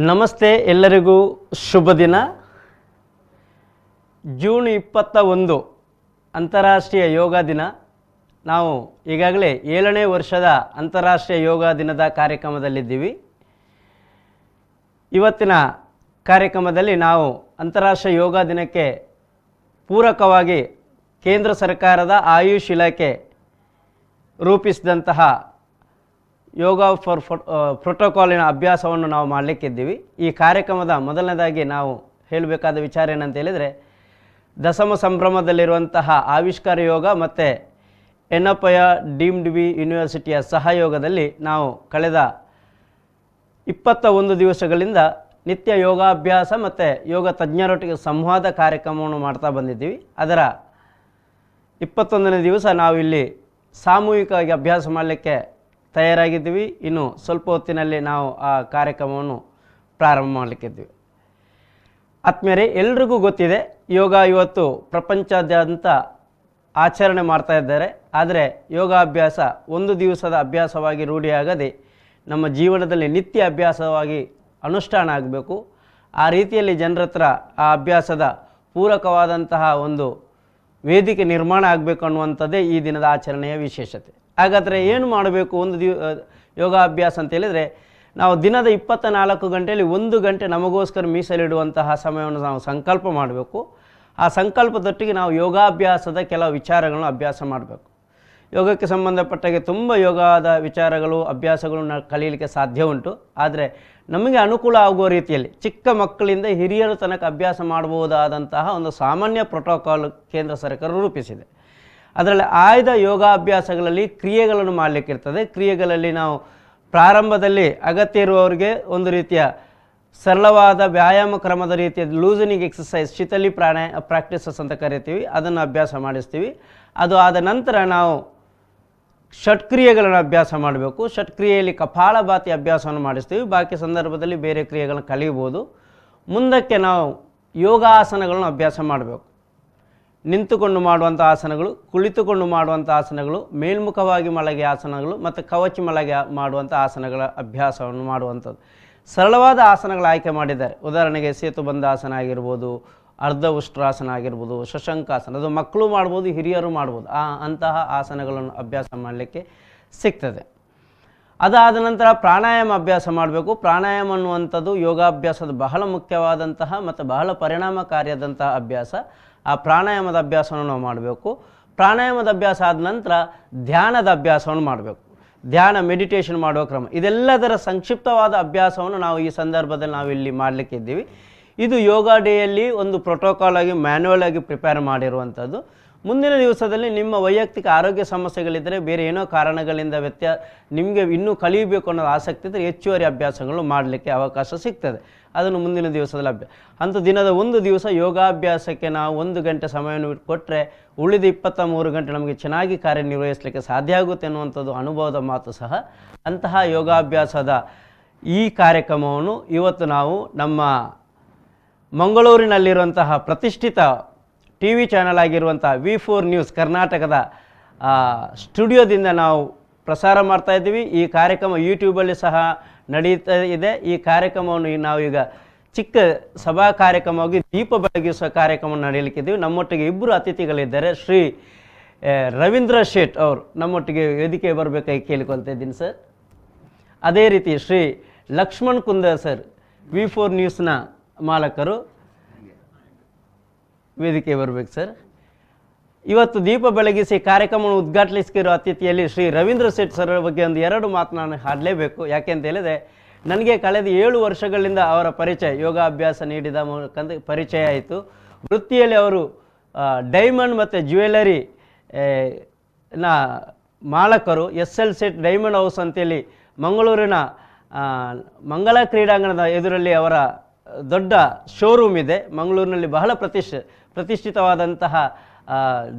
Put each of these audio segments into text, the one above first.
ನಮಸ್ತೆ, ಎಲ್ಲರಿಗೂ ಶುಭ ದಿನ. ಜೂನ್ 21 ಅಂತಾರಾಷ್ಟ್ರೀಯ ಯೋಗ ದಿನ. ನಾವು ಈಗಾಗಲೇ 7ನೇ ವರ್ಷದ ಅಂತಾರಾಷ್ಟ್ರೀಯ ಯೋಗ ದಿನದ ಕಾರ್ಯಕ್ರಮದಲ್ಲಿದ್ದೀವಿ. ಇವತ್ತಿನ ಕಾರ್ಯಕ್ರಮದಲ್ಲಿ ನಾವು ಅಂತಾರಾಷ್ಟ್ರೀಯ ಯೋಗ ದಿನಕ್ಕೆ ಪೂರಕವಾಗಿ ಕೇಂದ್ರ ಸರ್ಕಾರದ ಆಯುಷ್ ಇಲಾಖೆ ರೂಪಿಸಿದಂತಹ ಯೋಗ ಫಾರ್ ಪ್ರೋಟೋಕಾಲಿನ ಅಭ್ಯಾಸವನ್ನು ನಾವು ಮಾಡಲಿಕ್ಕಿದ್ದೀವಿ. ಈ ಕಾರ್ಯಕ್ರಮದ ಮೊದಲನೇದಾಗಿ ನಾವು ಹೇಳಬೇಕಾದ ವಿಚಾರ ಏನಂತ ಹೇಳಿದರೆ, ದಶಮ ಸಂಭ್ರಮದಲ್ಲಿರುವಂತಹ ಆವಿಷ್ಕಾರ ಯೋಗ ಮತ್ತು ಎನ್ನಪಯ ಡೀಮ್ಡ್ ಬಿ ಯೂನಿವರ್ಸಿಟಿಯ ಸಹಯೋಗದಲ್ಲಿ ನಾವು ಕಳೆದ 21 ದಿವಸಗಳಿಂದ ನಿತ್ಯ ಯೋಗಾಭ್ಯಾಸ ಮತ್ತು ಯೋಗ ತಜ್ಞರೊಟ್ಟಿಗೆ ಸಂವಾದ ಕಾರ್ಯಕ್ರಮವನ್ನು ಮಾಡ್ತಾ ಬಂದಿದ್ದೀವಿ. ಅದರ 21ನೇ ದಿವಸ ನಾವು ಇಲ್ಲಿ ಸಾಮೂಹಿಕವಾಗಿ ಅಭ್ಯಾಸ ಮಾಡಲಿಕ್ಕೆ ತಯಾರಾಗಿದ್ದೀವಿ. ಇನ್ನು ಸ್ವಲ್ಪ ಹೊತ್ತಿನಲ್ಲಿ ನಾವು ಆ ಕಾರ್ಯಕ್ರಮವನ್ನು ಪ್ರಾರಂಭ ಮಾಡಲಿಕ್ಕಿದ್ದೀವಿ. ಆತ್ಮೀಯರೇ, ಎಲ್ರಿಗೂ ಗೊತ್ತಿದೆ, ಯೋಗ ಇವತ್ತು ಪ್ರಪಂಚದಾದ್ಯಂತ ಆಚರಣೆ ಮಾಡ್ತಾ ಇದ್ದಾರೆ. ಆದರೆ ಯೋಗಾಭ್ಯಾಸ ಒಂದು ದಿವಸದ ಅಭ್ಯಾಸವಾಗಿ ರೂಢಿಯಾಗದೆ ನಮ್ಮ ಜೀವನದಲ್ಲಿ ನಿತ್ಯ ಅಭ್ಯಾಸವಾಗಿ ಅನುಷ್ಠಾನ ಆಗಬೇಕು. ಆ ರೀತಿಯಲ್ಲಿ ಜನರ ಹತ್ರ ಆ ಅಭ್ಯಾಸದ ಪೂರಕವಾದಂತಹ ಒಂದು ವೇದಿಕೆ ನಿರ್ಮಾಣ ಆಗಬೇಕು ಅನ್ನುವಂಥದ್ದೇ ಈ ದಿನದ ಆಚರಣೆಯ ವಿಶೇಷತೆ. ಹಾಗಾದರೆ ಏನು ಮಾಡಬೇಕು? ಒಂದು ಯೋಗಾಭ್ಯಾಸ ಅಂತ ಹೇಳಿದರೆ, ನಾವು ದಿನದ 24 ಗಂಟೆಯಲ್ಲಿ 1 ಗಂಟೆ ನಮಗೋಸ್ಕರ ಮೀಸಲಿಡುವಂತಹ ಸಮಯವನ್ನು ನಾವು ಸಂಕಲ್ಪ ಮಾಡಬೇಕು. ಆ ಸಂಕಲ್ಪದೊಟ್ಟಿಗೆ ನಾವು ಯೋಗಾಭ್ಯಾಸದ ಕೆಲವು ವಿಚಾರಗಳನ್ನು ಅಭ್ಯಾಸ ಮಾಡಬೇಕು. ಯೋಗಕ್ಕೆ ಸಂಬಂಧಪಟ್ಟಾಗೆ ತುಂಬ ಯೋಗದ ವಿಚಾರಗಳು ಅಭ್ಯಾಸಗಳನ್ನು ಕಲೀಲಿಕ್ಕೆ ಸಾಧ್ಯ ಉಂಟು. ಆದರೆ ನಮಗೆ ಅನುಕೂಲ ಆಗುವ ರೀತಿಯಲ್ಲಿ ಚಿಕ್ಕ ಮಕ್ಕಳಿಂದ ಹಿರಿಯರ ತನಕ ಅಭ್ಯಾಸ ಮಾಡಬಹುದಾದಂತಹ ಒಂದು ಸಾಮಾನ್ಯ ಪ್ರೋಟೋಕಾಲ್ ಕೇಂದ್ರ ಸರ್ಕಾರ ರೂಪಿಸಿದೆ. ಅದರಲ್ಲಿ ಆಯ್ದ ಯೋಗಾಭ್ಯಾಸಗಳಲ್ಲಿ ಕ್ರಿಯೆಗಳನ್ನು ಮಾಡಲಿಕ್ಕಿರ್ತದೆ. ಕ್ರಿಯೆಗಳಲ್ಲಿ ನಾವು ಪ್ರಾರಂಭದಲ್ಲಿ ಅಗತ್ಯ ಇರುವವರಿಗೆ ಒಂದು ರೀತಿಯ ಸರಳವಾದ ವ್ಯಾಯಾಮ ಕ್ರಮದ ರೀತಿಯ ಲೂಸನಿಂಗ್ ಎಕ್ಸಸೈಸ್, ಶಿಥಲಿ ಪ್ರಾಕ್ಟೀಸಸ್ ಅಂತ ಕರಿತೀವಿ, ಅದನ್ನು ಅಭ್ಯಾಸ ಮಾಡಿಸ್ತೀವಿ. ಅದು ಆದ ನಂತರ ನಾವು ಷಟ್ಕ್ರಿಯೆಗಳನ್ನು ಅಭ್ಯಾಸ ಮಾಡಬೇಕು. ಷಟ್ಕ್ರಿಯೆಯಲ್ಲಿ ಕಪಾಲಭಾತಿ ಅಭ್ಯಾಸವನ್ನು ಮಾಡಿಸ್ತೀವಿ. ಬಾಕಿ ಸಂದರ್ಭದಲ್ಲಿ ಬೇರೆ ಕ್ರಿಯೆಗಳನ್ನು ಕಲಿಯಬಹುದು. ಮುಂದಕ್ಕೆ ನಾವು ಯೋಗಾಸನಗಳನ್ನು ಅಭ್ಯಾಸ ಮಾಡಬೇಕು. ನಿಂತುಕೊಂಡು ಮಾಡುವಂಥ ಆಸನಗಳು, ಕುಳಿತುಕೊಂಡು ಮಾಡುವಂಥ ಆಸನಗಳು, ಮೇಲ್ಮುಖವಾಗಿ ಮಲಗಿ ಆಸನಗಳು ಮತ್ತು ಕವಚಿ ಮಲಗಿ ಮಾಡುವಂಥ ಆಸನಗಳ ಅಭ್ಯಾಸವನ್ನು ಮಾಡುವಂಥದ್ದು. ಸರಳವಾದ ಆಸನಗಳ ಆಯ್ಕೆ ಮಾಡಿದ್ದಾರೆ. ಉದಾಹರಣೆಗೆ ಸೇತುಬಂಧ ಆಸನ ಆಗಿರ್ಬೋದು, ಅರ್ಧ ಉಷ್ಟ್ರಾಸನ ಆಗಿರ್ಬೋದು, ಶಶಂಕಾಸನ, ಅದು ಮಕ್ಕಳು ಮಾಡ್ಬೋದು, ಹಿರಿಯರು ಮಾಡ್ಬೋದು. ಅಂತಹ ಆಸನಗಳನ್ನು ಅಭ್ಯಾಸ ಮಾಡಲಿಕ್ಕೆ ಸಿಗ್ತದೆ. ಅದಾದ ನಂತರ ಪ್ರಾಣಾಯಾಮ ಅಭ್ಯಾಸ ಮಾಡಬೇಕು. ಪ್ರಾಣಾಯಾಮ ಅನ್ನುವಂಥದ್ದು ಯೋಗಾಭ್ಯಾಸದ ಬಹಳ ಮುಖ್ಯವಾದಂತಹ ಮತ್ತು ಬಹಳ ಪರಿಣಾಮಕಾರಿಯಾದಂತಹ ಅಭ್ಯಾಸ. ಆ ಪ್ರಾಣಾಯಾಮದ ಅಭ್ಯಾಸವನ್ನು ನಾವು ಮಾಡಬೇಕು. ಪ್ರಾಣಾಯಾಮದ ಅಭ್ಯಾಸ ಆದ ನಂತರ ಧ್ಯಾನದ ಅಭ್ಯಾಸವನ್ನು ಮಾಡಬೇಕು. ಧ್ಯಾನ, ಮೆಡಿಟೇಷನ್ ಮಾಡುವ ಕ್ರಮ, ಇದೆಲ್ಲದರ ಸಂಕ್ಷಿಪ್ತವಾದ ಅಭ್ಯಾಸವನ್ನು ನಾವು ಈ ಸಂದರ್ಭದಲ್ಲಿ ನಾವಿಲ್ಲಿ ಮಾಡಲಿಕ್ಕಿದ್ದೀವಿ. ಇದು ಯೋಗ ಡೇಯಲ್ಲಿ ಒಂದು ಪ್ರೋಟೋಕಾಲ್ ಆಗಿ ಮ್ಯಾನ್ಯುವಲ್ ಆಗಿ ಪ್ರಿಪೇರ್ ಮಾಡಿರುವಂಥದ್ದು. ಮುಂದಿನ ದಿವಸದಲ್ಲಿ ನಿಮ್ಮ ವೈಯಕ್ತಿಕ ಆರೋಗ್ಯ ಸಮಸ್ಯೆಗಳಿದ್ದರೆ, ಬೇರೆ ಏನೋ ಕಾರಣಗಳಿಂದ ನಿಮಗೆ ಇನ್ನೂ ಕಲಿಯಬೇಕು ಅನ್ನೋದು ಆಸಕ್ತಿ ಇದ್ದರೆ ಹೆಚ್ಚುವರಿ ಅಭ್ಯಾಸಗಳು ಮಾಡಲಿಕ್ಕೆ ಅವಕಾಶ ಸಿಗ್ತದೆ. ಅದನ್ನು ಮುಂದಿನ ದಿವಸದಲ್ಲಿ ಅಂತೂ ದಿನದ ಒಂದು ದಿವಸ ಯೋಗಾಭ್ಯಾಸಕ್ಕೆ ನಾವು 1 ಗಂಟೆ ಸಮಯವನ್ನು ಕೊಟ್ಟರೆ ಉಳಿದ 23 ಗಂಟೆ ನಮಗೆ ಚೆನ್ನಾಗಿ ಕಾರ್ಯನಿರ್ವಹಿಸಲಿಕ್ಕೆ ಸಾಧ್ಯ ಆಗುತ್ತೆ ಅನ್ನುವಂಥದ್ದು ಅನುಭವದ ಮಾತು ಸಹ. ಅಂತಹ ಯೋಗಾಭ್ಯಾಸದ ಈ ಕಾರ್ಯಕ್ರಮವನ್ನು ಇವತ್ತು ನಾವು ನಮ್ಮ ಮಂಗಳೂರಿನಲ್ಲಿರುವಂತಹ ಪ್ರತಿಷ್ಠಿತ TV ಚಾನಲ್ ಆಗಿರುವಂಥ V4 ನ್ಯೂಸ್ ಕರ್ನಾಟಕದ ಸ್ಟುಡಿಯೋದಿಂದ ನಾವು ಪ್ರಸಾರ ಮಾಡ್ತಾ ಇದ್ದೀವಿ. ಈ ಕಾರ್ಯಕ್ರಮ ಯೂಟ್ಯೂಬಲ್ಲಿ ಸಹ ನಡೀತಾ ಇದೆ. ಈ ಕಾರ್ಯಕ್ರಮವನ್ನು ನಾವೀಗ ಚಿಕ್ಕ ಸಭಾ ಕಾರ್ಯಕ್ರಮವಾಗಿ ದೀಪ ಬೆಳಗಿಸುವ ಕಾರ್ಯಕ್ರಮ ನಡೆಯಲಿಕ್ಕಿದ್ದೀವಿ. ನಮ್ಮೊಟ್ಟಿಗೆ 2 ಅತಿಥಿಗಳಿದ್ದಾರೆ. ಶ್ರೀ ರವೀಂದ್ರ ಶೇಟ್ ಅವರು ನಮ್ಮೊಟ್ಟಿಗೆ ವೇದಿಕೆ ಬರಬೇಕಾಗಿ ಕೇಳಿಕೊಳ್ತಾ ಇದ್ದೀನಿ ಸರ್. ಅದೇ ರೀತಿ ಶ್ರೀ ಲಕ್ಷ್ಮಣ್ ಕುಂದರ್ ಸರ್, V4 ನ್ಯೂಸ್ನ ಮಾಲಕರು, ವೇದಿಕೆ ಬರಬೇಕು ಸರ್. ಇವತ್ತು ದೀಪ ಬೆಳಗಿಸಿ ಕಾರ್ಯಕ್ರಮವನ್ನು ಉದ್ಘಾಟಿಸಿರೋ ಅತಿಥಿಯಲ್ಲಿ ಶ್ರೀ ರವೀಂದ್ರ ಶೇಟ್ ಸರ್ ಬಗ್ಗೆ ಒಂದು 2 ಮಾತು ನಾನು ಹಾಡಲೇಬೇಕು. ಯಾಕೆ ಅಂತ ಹೇಳಿದರೆ, ನನಗೆ ಕಳೆದ 7 ವರ್ಷಗಳಿಂದ ಅವರ ಪರಿಚಯ, ಯೋಗಾಭ್ಯಾಸ ನೀಡಿದ ಮೂಲಕ ಪರಿಚಯ ಆಯಿತು. ವೃತ್ತಿಯಲ್ಲಿ ಅವರು ಡೈಮಂಡ್ ಮತ್ತು ಜ್ಯುವೆಲರಿ ಮಾಲಕರು. SL ಶೇಟ್ ಡೈಮಂಡ್ ಹೌಸ್ ಅಂತೇಳಿ ಮಂಗಳೂರಿನ ಮಂಗಲ ಕ್ರೀಡಾಂಗಣದ ಎದುರಲ್ಲಿ ಅವರ ದೊಡ್ಡ ಶೋರೂಮ್ ಇದೆ. ಮಂಗಳೂರಿನಲ್ಲಿ ಬಹಳ ಪ್ರತಿಷ್ಠಿತವಾದಂತಹ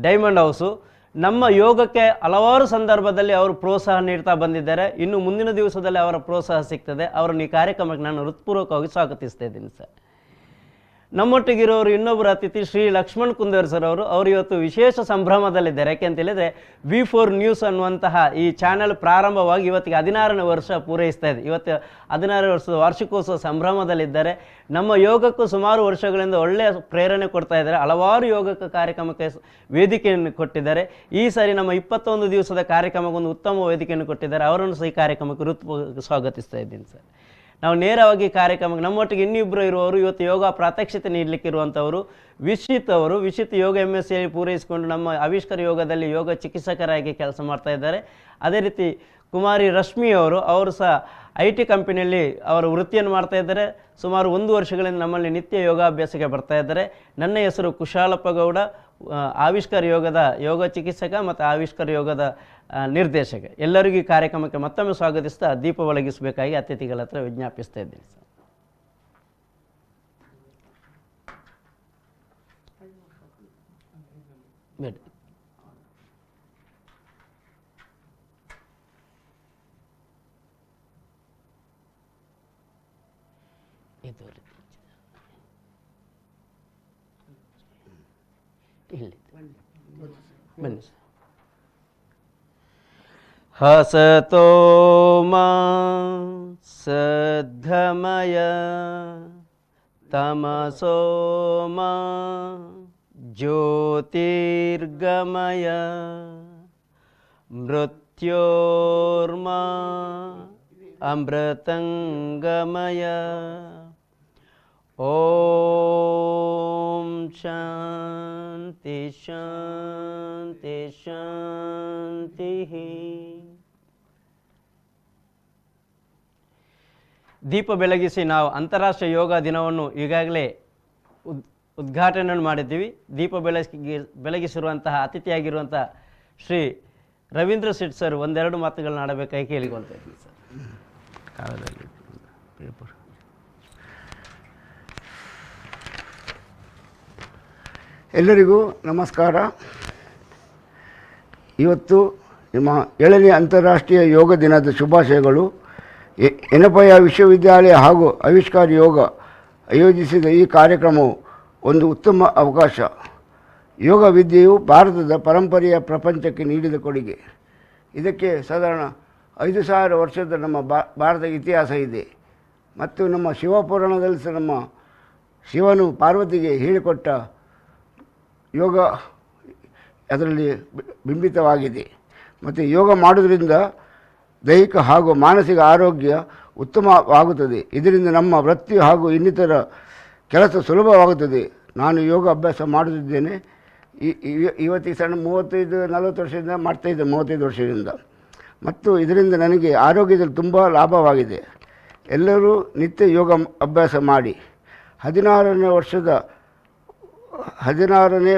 ಡೈಮಂಡ್ ಹೌಸು. ನಮ್ಮ ಯೋಗಕ್ಕೆ ಹಲವಾರು ಸಂದರ್ಭದಲ್ಲಿ ಅವರು ಪ್ರೋತ್ಸಾಹ ನೀಡ್ತಾ ಬಂದಿದ್ದಾರೆ. ಇನ್ನು ಮುಂದಿನ ದಿವಸದಲ್ಲಿ ಅವರ ಪ್ರೋತ್ಸಾಹ ಸಿಗ್ತದೆ. ಅವರನ್ನು ಈ ಕಾರ್ಯಕ್ರಮಕ್ಕೆ ನಾನು ಹೃತ್ಪೂರ್ವಕವಾಗಿ ಸ್ವಾಗತಿಸ್ತಾ ಇದ್ದೀನಿ ಸರ್. ನಮ್ಮೊಟ್ಟಿಗಿರೋರು ಇನ್ನೊಬ್ಬರು ಅತಿಥಿ ಶ್ರೀ ಲಕ್ಷ್ಮಣ್ ಕುಂದರ್ ಸರ್ ಅವರು ಇವತ್ತು ವಿಶೇಷ ಸಂಭ್ರಮದಲ್ಲಿದ್ದಾರೆ. ಯಾಕೆ ಅಂತ ಹೇಳಿದರೆ V4 ನ್ಯೂಸ್ ಅನ್ನುವಂತಹ ಈ ಚಾನೆಲ್ ಪ್ರಾರಂಭವಾಗಿ ಇವತ್ತಿಗೆ 16ನೇ ವರ್ಷ ಪೂರೈಸ್ತಾ ಇದೆ. ಇವತ್ತು 16 ವರ್ಷದ ವಾರ್ಷಿಕೋತ್ಸವ ಸಂಭ್ರಮದಲ್ಲಿದ್ದಾರೆ. ನಮ್ಮ ಯೋಗಕ್ಕೂ ಸುಮಾರು ವರ್ಷಗಳಿಂದ ಒಳ್ಳೆಯ ಪ್ರೇರಣೆ ಕೊಡ್ತಾ ಇದ್ದಾರೆ. ಹಲವಾರು ಯೋಗಕ್ಕೆ ಕಾರ್ಯಕ್ರಮಕ್ಕೆ ವೇದಿಕೆಯನ್ನು ಕೊಟ್ಟಿದ್ದಾರೆ. ಈ ಸಾರಿ ನಮ್ಮ 21 ದಿವಸದ ಕಾರ್ಯಕ್ರಮಕ್ಕೊಂದು ಉತ್ತಮ ವೇದಿಕೆಯನ್ನು ಕೊಟ್ಟಿದ್ದಾರೆ. ಅವರನ್ನು ಸಹ ಈ ಕಾರ್ಯಕ್ರಮಕ್ಕೆ ಹೃತ್ಪೂರ್ವಕ ಸ್ವಾಗತಿಸ್ತಾ ಇದ್ದೀನಿ ಸರ್. ನಾವು ನೇರವಾಗಿ ಕಾರ್ಯಕ್ರಮಕ್ಕೆ ನಮ್ಮೊಟ್ಟಿಗೆ ಇನ್ನಿಬ್ಬರು ಇರುವವರು ಇವತ್ತು ಯೋಗ ಪ್ರಾತ್ಯಕ್ಷಿತೆ ನೀಡಲಿಕ್ಕಿರುವಂಥವರು ವಿಶಿತ್ ಯೋಗ MSc ಪೂರೈಸಿಕೊಂಡು ನಮ್ಮ ಆವಿಷ್ಕಾರ ಯೋಗದಲ್ಲಿ ಯೋಗ ಚಿಕಿತ್ಸಕರಾಗಿ ಕೆಲಸ ಮಾಡ್ತಾ ಇದ್ದಾರೆ. ಅದೇ ರೀತಿ ಕುಮಾರಿ ರಶ್ಮಿ ಅವರು ಸಹ IT ಕಂಪನಿಯಲ್ಲಿ ಅವರ ವೃತ್ತಿಯನ್ನು ಮಾಡ್ತಾ ಇದ್ದಾರೆ. ಸುಮಾರು 1 ವರ್ಷಗಳಿಂದ ನಮ್ಮಲ್ಲಿ ನಿತ್ಯ ಯೋಗಾಭ್ಯಾಸಕ್ಕೆ ಬರ್ತಾ ಇದ್ದಾರೆ. ನನ್ನ ಹೆಸರು ಕುಶಾಲಪ್ಪ ಗೌಡ, ಆವಿಷ್ಕಾರ ಯೋಗದ ಯೋಗ ಚಿಕಿತ್ಸಕ ಮತ್ತು ಆವಿಷ್ಕಾರ ಯೋಗದ ನಿರ್ದೇಶಕ. ಎಲ್ಲರಿಗೂ ಈ ಕಾರ್ಯಕ್ರಮಕ್ಕೆ ಮತ್ತೊಮ್ಮೆ ಸ್ವಾಗತಿಸ್ತಾ ದೀಪ ಬೆಳಗಿಸಬೇಕಾಗಿ ಅತಿಥಿಗಳ ಹತ್ರ ವಿಜ್ಞಾಪಿಸ್ತಾ ಇದ್ದೀನಿ ಸರ್. ಬೇಡ ಇದು ಇಲ್ಲಿ ಬನ್ನಿ ಸರ್. ಹಸತೋ ಮಾ ಸದ್ಗಮಯ ತಮಸೋ ಮಾ ಜ್ಯೋತಿರ್ಗಮಯ ಮೃತ್ಯೋರ್ಮಾ ಅಮೃತಂಗಮಯ. ಓಂ ಶಾಂತಿ ಶಾಂತಿ ಶಾಂತಿ. ದೀಪ ಬೆಳಗಿಸಿ ನಾವು ಅಂತಾರಾಷ್ಟ್ರೀಯ ಯೋಗ ದಿನವನ್ನು ಈಗಾಗಲೇ ಉದ್ಘಾಟನೆಯನ್ನು ಮಾಡಿದ್ದೀವಿ. ದೀಪ ಬೆಳಗಿಸಿರುವಂತಹ ಅತಿಥಿಯಾಗಿರುವಂತಹ ಶ್ರೀ ರವೀಂದ್ರ ಶೆಟ್ ಸರ್ ಒಂದೆರಡು ಮಾತುಗಳನ್ನ ಆಡಬೇಕಾಗಿ ಕೇಳಿಕೊಳ್ತಾ ಇದ್ದೀನಿ ಸರ್. ಎಲ್ಲರಿಗೂ ನಮಸ್ಕಾರ. ಇವತ್ತು ನಿಮ್ಮ 7ನೇ ಅಂತಾರಾಷ್ಟ್ರೀಯ ಯೋಗ ದಿನದ ಶುಭಾಶಯಗಳು. ಎನಪಯ ವಿಶ್ವವಿದ್ಯಾಲಯ ಹಾಗೂ ಆವಿಷ್ಕಾರ ಯೋಗ ಆಯೋಜಿಸಿದ ಈ ಕಾರ್ಯಕ್ರಮವು ಒಂದು ಉತ್ತಮ ಅವಕಾಶ. ಯೋಗ ವಿದ್ಯೆಯು ಭಾರತದ ಪರಂಪರೆಯ ಪ್ರಪಂಚಕ್ಕೆ ನೀಡಿದ ಕೊಡುಗೆ. ಇದಕ್ಕೆ ಸಾಧಾರಣ 5000 ವರ್ಷದ ನಮ್ಮ ಭಾರತ ಇತಿಹಾಸ ಇದೆ. ಮತ್ತು ನಮ್ಮ ಶಿವಪುರಾಣದಲ್ಲಿ ಸಹ ನಮ್ಮ ಶಿವನು ಪಾರ್ವತಿಗೆ ಹೇಳಿಕೊಟ್ಟ ಯೋಗ ಅದರಲ್ಲಿ ಬಿಂಬಿತವಾಗಿದೆ. ಮತ್ತು ಯೋಗ ಮಾಡೋದ್ರಿಂದ ದೈಹಿಕ ಹಾಗೂ ಮಾನಸಿಕ ಆರೋಗ್ಯ ಉತ್ತಮವಾಗುತ್ತದೆ. ಇದರಿಂದ ನಮ್ಮ ವೃತ್ತಿ ಹಾಗೂ ಇನ್ನಿತರ ಕೆಲಸ ಸುಲಭವಾಗುತ್ತದೆ. ನಾನು ಯೋಗ ಅಭ್ಯಾಸ ಮಾಡುತ್ತಿದ್ದೇನೆ. ಇವತ್ತಿಗೆ ಸಣ್ಣ 35-40 ವರ್ಷದಿಂದ ಮಾಡ್ತಾಯಿದ್ದೆ, 35 ವರ್ಷದಿಂದ. ಮತ್ತು ಇದರಿಂದ ನನಗೆ ಆರೋಗ್ಯದಲ್ಲಿ ತುಂಬ ಲಾಭವಾಗಿದೆ. ಎಲ್ಲರೂ ನಿತ್ಯ ಯೋಗ ಅಭ್ಯಾಸ ಮಾಡಿ. 16ನೇ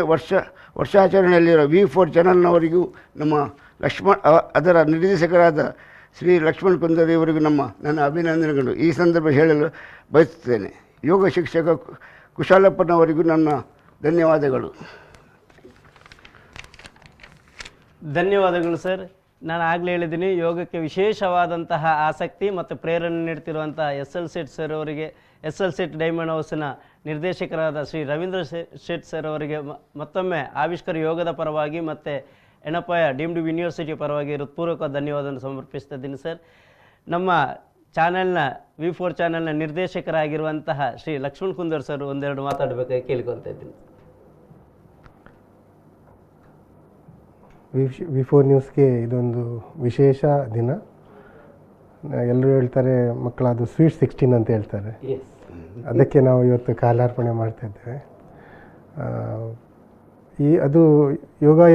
ವರ್ಷಾಚರಣೆಯಲ್ಲಿರೋ V4 ಚಾನಲ್ನವರಿಗೂ ನಮ್ಮ ಅದರ ನಿರ್ದೇಶಕರಾದ ಶ್ರೀ ಲಕ್ಷ್ಮಣ್ ಕುಂದರ್ ಇವರಿಗೂ ನನ್ನ ಅಭಿನಂದನೆಗಳು ಈ ಸಂದರ್ಭ ಹೇಳಲು ಬಯಸುತ್ತೇನೆ. ಯೋಗ ಶಿಕ್ಷಕ ಕುಶಾಲಪ್ಪನವರಿಗೂ ನನ್ನ ಧನ್ಯವಾದಗಳು. ಧನ್ಯವಾದಗಳು ಸರ್. ನಾನು ಆಗಲೇ ಹೇಳಿದ್ದೀನಿ, ಯೋಗಕ್ಕೆ ವಿಶೇಷವಾದಂತಹ ಆಸಕ್ತಿ ಮತ್ತು ಪ್ರೇರಣೆ ನೀಡ್ತಿರುವಂಥ SL ಸೆಟ್ ಡೈಮಂಡ್ ಹೌಸ್ನ ನಿರ್ದೇಶಕರಾದ ಶ್ರೀ ರವೀಂದ್ರ ಶೆಟ್ ಸರ್ ಅವರಿಗೆ ಮತ್ತೊಮ್ಮೆ ಆವಿಷ್ಕಾರ ಯೋಗದ ಪರವಾಗಿ ಮತ್ತು ಎನಪಯ ಡೀಮ್ಡ್ ಯೂನಿವರ್ಸಿಟಿ ಪರವಾಗಿ ಹೃತ್ಪೂರ್ವಕ ಧನ್ಯವಾದವನ್ನು ಸಮರ್ಪಿಸ್ತಾ ಇದ್ದೀನಿ ಸರ್. ನಮ್ಮ ಚಾನೆಲ್ನ V4 ಚಾನೆಲ್ನ ನಿರ್ದೇಶಕರಾಗಿರುವಂತಹ ಶ್ರೀ ಲಕ್ಷ್ಮಣ್ ಕುಂದರ್ ಸರ್ ಒಂದೆರಡು ಮಾತಾಡಬೇಕಾಗಿ ಕೇಳ್ಕೊತಾ ಇದ್ದೀನಿ. V4 ನ್ಯೂಸ್ಗೆ ಇದೊಂದು ವಿಶೇಷ ದಿನ. ಎಲ್ಲರೂ ಹೇಳ್ತಾರೆ ಮಕ್ಕಳ ಅದು ಸ್ವೀಟ್ 16 ಅಂತ ಹೇಳ್ತಾರೆ. ಅದಕ್ಕೆ ನಾವು ಇವತ್ತು ಕಾಲಾರ್ಪಣೆ ಮಾಡ್ತಾಯಿದ್ದೇವೆ. ಅದು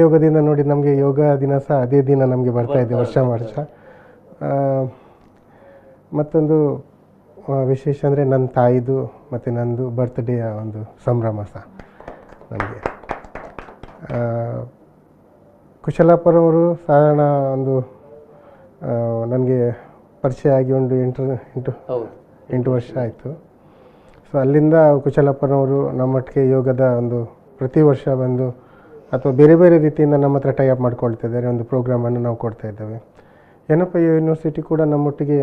ಯೋಗದಿಂದ ನೋಡಿ ನಮಗೆ ಯೋಗ ದಿನ ಸಹ ಅದೇ ದಿನ ನಮಗೆ ಬರ್ತಾಯಿದೆ ವರ್ಷ. ಮತ್ತೊಂದು ವಿಶೇಷ ಅಂದರೆ ನನ್ನ ತಾಯಿದು ಮತ್ತು ನನ್ನದು ಬರ್ತ್ಡೇಯ ಒಂದು ಸಂಭ್ರಮ ಸಹ ನನಗೆ. ಕುಶಲಪ್ಪರವರು ಸಾಧಾರಣ ಒಂದು ನನಗೆ ಪರಿಚಯ ಆಗಿ ಒಂದು 8 ವರ್ಷ ಆಯಿತು. ಸೊ ಅಲ್ಲಿಂದ ಕುಶಲಪ್ಪನವರು ನಮ್ಮೊಟ್ಟಿಗೆ ಯೋಗದ ಒಂದು ಪ್ರತಿ ವರ್ಷ ಬಂದು ಅಥವಾ ಬೇರೆ ಬೇರೆ ರೀತಿಯಿಂದ ನಮ್ಮ ಹತ್ರ ಟೈಅಪ್ ಮಾಡ್ಕೊಳ್ತಿದ್ದಾರೆ. ಒಂದು ಪ್ರೋಗ್ರಾಮನ್ನು ನಾವು ಕೊಡ್ತಾ ಇದ್ದೇವೆ. ಎನಪಯ ಯೂನಿವರ್ಸಿಟಿ ಕೂಡ ನಮ್ಮೊಟ್ಟಿಗೆ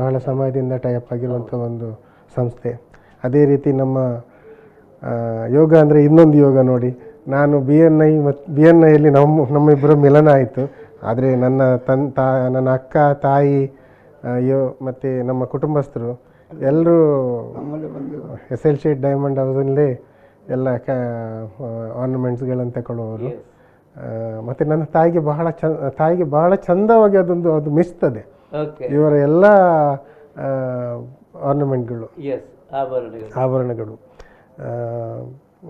ಬಹಳ ಸಮಯದಿಂದ ಟೈಅಪ್ ಆಗಿರುವಂಥ ಒಂದು ಸಂಸ್ಥೆ. ಅದೇ ರೀತಿ ನಮ್ಮ ಯೋಗ ಅಂದರೆ ಇನ್ನೊಂದು ಯೋಗ ನೋಡಿ. ನಾನು BNIಯಲ್ಲಿ ನಮ್ಮಿಬ್ಬರ ಮಿಲನ ಆಯಿತು. ಆದರೆ ನನ್ನ ಅಕ್ಕ, ತಾಯಿ, ಮತ್ತು ನಮ್ಮ ಕುಟುಂಬಸ್ಥರು ಎಲ್ಲರೂ SL ಶೇಡ್ ಡೈಮಂಡ್ ಹೌಸಲ್ಲೇ ಎಲ್ಲ ಆರ್ನಮೆಂಟ್ಸ್ಗಳನ್ನು ತಗೊಳ್ಳೋರು. ಮತ್ತು ನನ್ನ ತಾಯಿಗೆ ಬಹಳ ಚಂದವಾಗಿ ಅದು ಮಿಸ್ತದೆ ಇವರ ಎಲ್ಲ ಆರ್ನಮೆಂಟ್ಗಳು, ಆಭರಣಗಳು.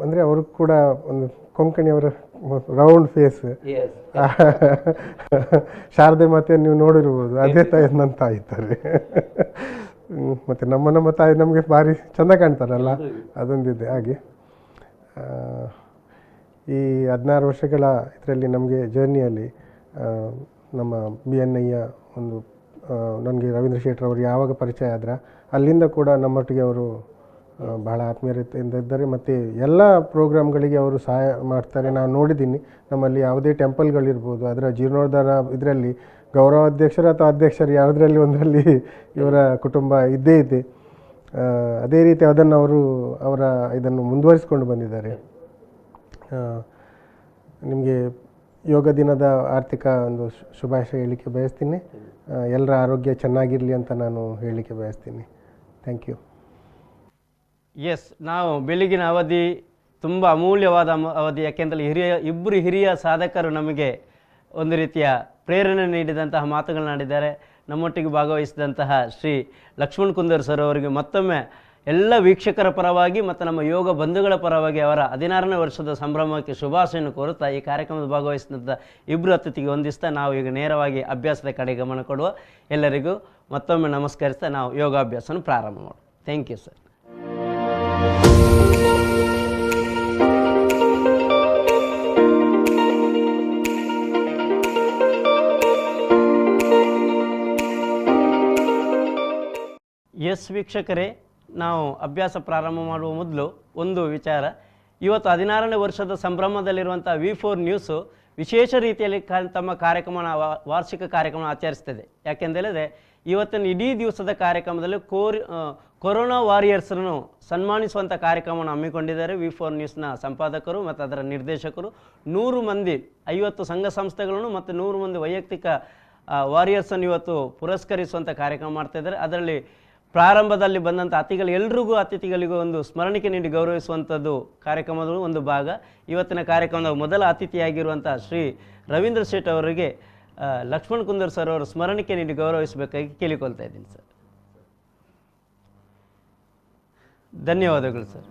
ಅಂದರೆ ಅವರು ಕೂಡ ಒಂದು ಕೊಂಕಣಿಯವರ ರೌಂಡ್ ಫೇಸ್. ಶಾರದೆ ಮಾತೆ ನೀವು ನೋಡಿರ್ಬೋದು, ಅದೇ ತಾಯಿ ನನ್ನ ತಾಯಿ ಇದ್ದಾರೆ. ಮತ್ತು ನಮ್ಮ ತಾಯಿ ನಮಗೆ ಭಾರಿ ಚೆಂದ ಕಾಣ್ತಾರಲ್ಲ, ಅದೊಂದಿದೆ. ಹಾಗೆ ಈ 16 ವರ್ಷಗಳ ಇದರಲ್ಲಿ ನಮಗೆ ಜರ್ನಿಯಲ್ಲಿ ನಮ್ಮ BNIಯ ಒಂದು ನನಗೆ ರವೀಂದ್ರ ಶೇಟ್ರವರು ಯಾವಾಗ ಪರಿಚಯ ಆದ್ರೆ ಅಲ್ಲಿಂದ ಕೂಡ ನಮ್ಮೊಟ್ಟಿಗೆ ಅವರು ಬಹಳ ಆತ್ಮೀಯತೆಯಿಂದ ಇದ್ದಾರೆ. ಮತ್ತು ಎಲ್ಲ ಪ್ರೋಗ್ರಾಮ್ಗಳಿಗೆ ಅವರು ಸಹಾಯ ಮಾಡ್ತಾರೆ. ನಾನು ನೋಡಿದ್ದೀನಿ, ನಮ್ಮಲ್ಲಿ ಯಾವುದೇ ಟೆಂಪಲ್ಗಳಿರ್ಬೋದು, ಅದರ ಜೀರ್ಣೋದ್ಧಾರ ಇದರಲ್ಲಿ ಗೌರವಾಧ್ಯಕ್ಷರು ಅಥವಾ ಅಧ್ಯಕ್ಷರು ಯಾವುದರಲ್ಲಿ ಒಂದರಲ್ಲಿ ಇವರ ಕುಟುಂಬ ಇದ್ದೇ ಇದೆ. ಅದೇ ರೀತಿ ಅದನ್ನು ಅವರ ಇದನ್ನು ಮುಂದುವರಿಸಿಕೊಂಡು ಬಂದಿದ್ದಾರೆ. ನಿಮಗೆ ಯೋಗ ದಿನದ ಆರ್ಥಿಕ ಒಂದು ಶುಭಾಶಯ ಹೇಳಲಿಕ್ಕೆ ಬಯಸ್ತೀನಿ. ಎಲ್ಲರ ಆರೋಗ್ಯ ಚೆನ್ನಾಗಿರಲಿ ಅಂತ ನಾನು ಹೇಳಲಿಕ್ಕೆ ಬಯಸ್ತೀನಿ. Thank you. ಎಸ್, ನಾವು ಬೆಳಗಿನ ಅವಧಿ ತುಂಬ ಅಮೂಲ್ಯವಾದ ಅವಧಿ. ಯಾಕೆಂದರೆ ಇಬ್ಬರು ಹಿರಿಯ ಸಾಧಕರು ನಮಗೆ ಒಂದು ರೀತಿಯ ಪ್ರೇರಣೆ ನೀಡಿದಂತಹ ಮಾತುಗಳನ್ನಾಡಿದ್ದಾರೆ. ನಮ್ಮೊಟ್ಟಿಗೆ ಭಾಗವಹಿಸಿದಂತಹ ಶ್ರೀ ಲಕ್ಷ್ಮಣ್ ಕುಂದರ್ ಸರ್ ಅವರಿಗೆ ಮತ್ತೊಮ್ಮೆ ಎಲ್ಲ ವೀಕ್ಷಕರ ಪರವಾಗಿ ಮತ್ತು ನಮ್ಮ ಯೋಗ ಬಂಧುಗಳ ಪರವಾಗಿ ಅವರ 16ನೇ ವರ್ಷದ ಸಂಭ್ರಮಕ್ಕೆ ಶುಭಾಶಯನ್ನು ಕೋರುತ್ತಾ ಈ ಕಾರ್ಯಕ್ರಮದ ಭಾಗವಹಿಸಿದಂಥ ಇಬ್ಬರು ಅತಿಥಿಗೆ ಹೊಂದಿಸ್ತಾ ನಾವು ಈಗ ನೇರವಾಗಿ ಅಭ್ಯಾಸದ ಕಡೆ ಗಮನ ಕೊಡುವ. ಎಲ್ಲರಿಗೂ ಮತ್ತೊಮ್ಮೆ ನಮಸ್ಕರಿಸ್ತಾ ನಾವು ಯೋಗಾಭ್ಯಾಸನ ಪ್ರಾರಂಭ ಮಾಡೋಣ. Thank you sir. ಎಸ್ ವೀಕ್ಷಕರೇ, ನಾವು ಅಭ್ಯಾಸ ಪ್ರಾರಂಭ ಮಾಡುವ ಮೊದಲು ಒಂದು ವಿಚಾರ. ಇವತ್ತು 16ನೇ ವರ್ಷದ ಸಂಭ್ರಮದಲ್ಲಿರುವಂಥ V4 ನ್ಯೂಸು ವಿಶೇಷ ರೀತಿಯಲ್ಲಿ ತಮ್ಮ ಕಾರ್ಯಕ್ರಮ ವಾರ್ಷಿಕ ಕಾರ್ಯಕ್ರಮ ಆಚರಿಸ್ತದೆ. ಯಾಕೆಂದೇಳಿದರೆ ಇವತ್ತಿನ ಇಡೀ ದಿವಸದ ಕಾರ್ಯಕ್ರಮದಲ್ಲಿ ಕೊರೋನಾ ವಾರಿಯರ್ಸನ್ನು ಸನ್ಮಾನಿಸುವಂಥ ಕಾರ್ಯಕ್ರಮವನ್ನು ಹಮ್ಮಿಕೊಂಡಿದ್ದಾರೆ V4 ನ್ಯೂಸ್ನ ಸಂಪಾದಕರು ಮತ್ತು ಅದರ ನಿರ್ದೇಶಕರು. 100 ಮಂದಿ 50 ಸಂಘ ಸಂಸ್ಥೆಗಳನ್ನು ಮತ್ತು 100 ಮಂದಿ ವೈಯಕ್ತಿಕ ವಾರಿಯರ್ಸನ್ನು ಇವತ್ತು ಪುರಸ್ಕರಿಸುವಂಥ ಕಾರ್ಯಕ್ರಮ ಮಾಡ್ತಾಯಿದ್ದಾರೆ. ಅದರಲ್ಲಿ ಪ್ರಾರಂಭದಲ್ಲಿ ಬಂದಂಥ ಅತಿಥಿಗಳಿಗೂ ಒಂದು ಸ್ಮರಣಿಕೆ ನೀಡಿ ಗೌರವಿಸುವಂಥದ್ದು ಕಾರ್ಯಕ್ರಮದ ಒಂದು ಭಾಗ. ಇವತ್ತಿನ ಕಾರ್ಯಕ್ರಮದ ಮೊದಲ ಅತಿಥಿಯಾಗಿರುವಂಥ ಶ್ರೀ ರವೀಂದ್ರ ಶೇಟ್ ಅವರಿಗೆ ಲಕ್ಷ್ಮಣ್ ಕುಂದರ್ ಸರ್ ಅವರು ಸ್ಮರಣಿಕೆ ನೀಡಿ ಗೌರವಿಸಬೇಕಾಗಿ ಕೇಳಿಕೊಳ್ತಾ ಇದ್ದೀನಿ ಸರ್. ಧನ್ಯವಾದಗಳು ಸರ್.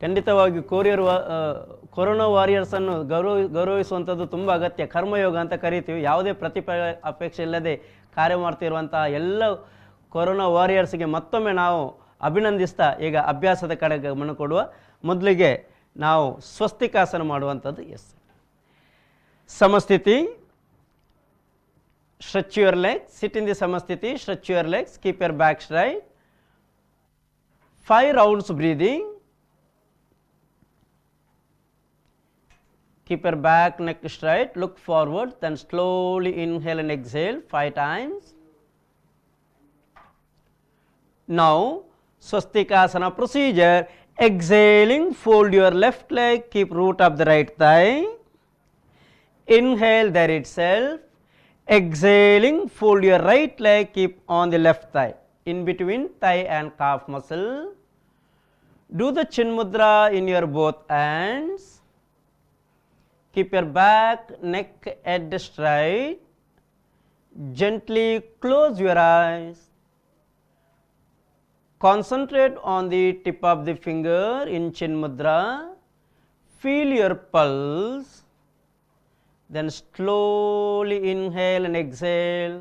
ಖಂಡಿತವಾಗಿ ಕೊರೋನಾ ವಾರಿಯರ್ಸನ್ನು ಗೌರವಿಸುವಂಥದ್ದು ತುಂಬ ಅಗತ್ಯ. ಕರ್ಮಯೋಗ ಅಂತ ಕರಿತೀವಿ. ಯಾವುದೇ ಪ್ರತಿಫಲ ಅಪೇಕ್ಷೆ ಇಲ್ಲದೆ ಕಾರ್ಯ ಮಾಡ್ತಿರುವಂತಹ ಎಲ್ಲ ಕೊರೋನಾ ವಾರಿಯರ್ಸ್ಗೆ ಮತ್ತೊಮ್ಮೆ ನಾವು ಅಭಿನಂದಿಸ್ತಾ ಈಗ ಅಭ್ಯಾಸದ ಕಡೆ ಗಮನ ಕೊಡುವ. ಮೊದಲಿಗೆ ನಾವು ಸ್ವಸ್ತಿಕಾಸನ ಮಾಡುವಂಥದ್ದು. Yes, Samasthiti. Stretch your legs. Sit in the Samasthiti. Stretch your legs. Keep your back straight. 5 rounds breathing. Keep your back neck straight. Look forward. Then slowly inhale and exhale 5 times. Now, Swastikasana procedure. Exhaling, fold your left leg, keep root of the right thigh. Inhale there itself. Exhaling, fold your right leg, keep on the left thigh. In between thigh and calf muscle. Do the chin mudra in your both hands. Keep your back, neck, head straight. Gently close your eyes. Concentrate on the tip of the finger in chin mudra. Feel your pulse. Then slowly inhale and exhale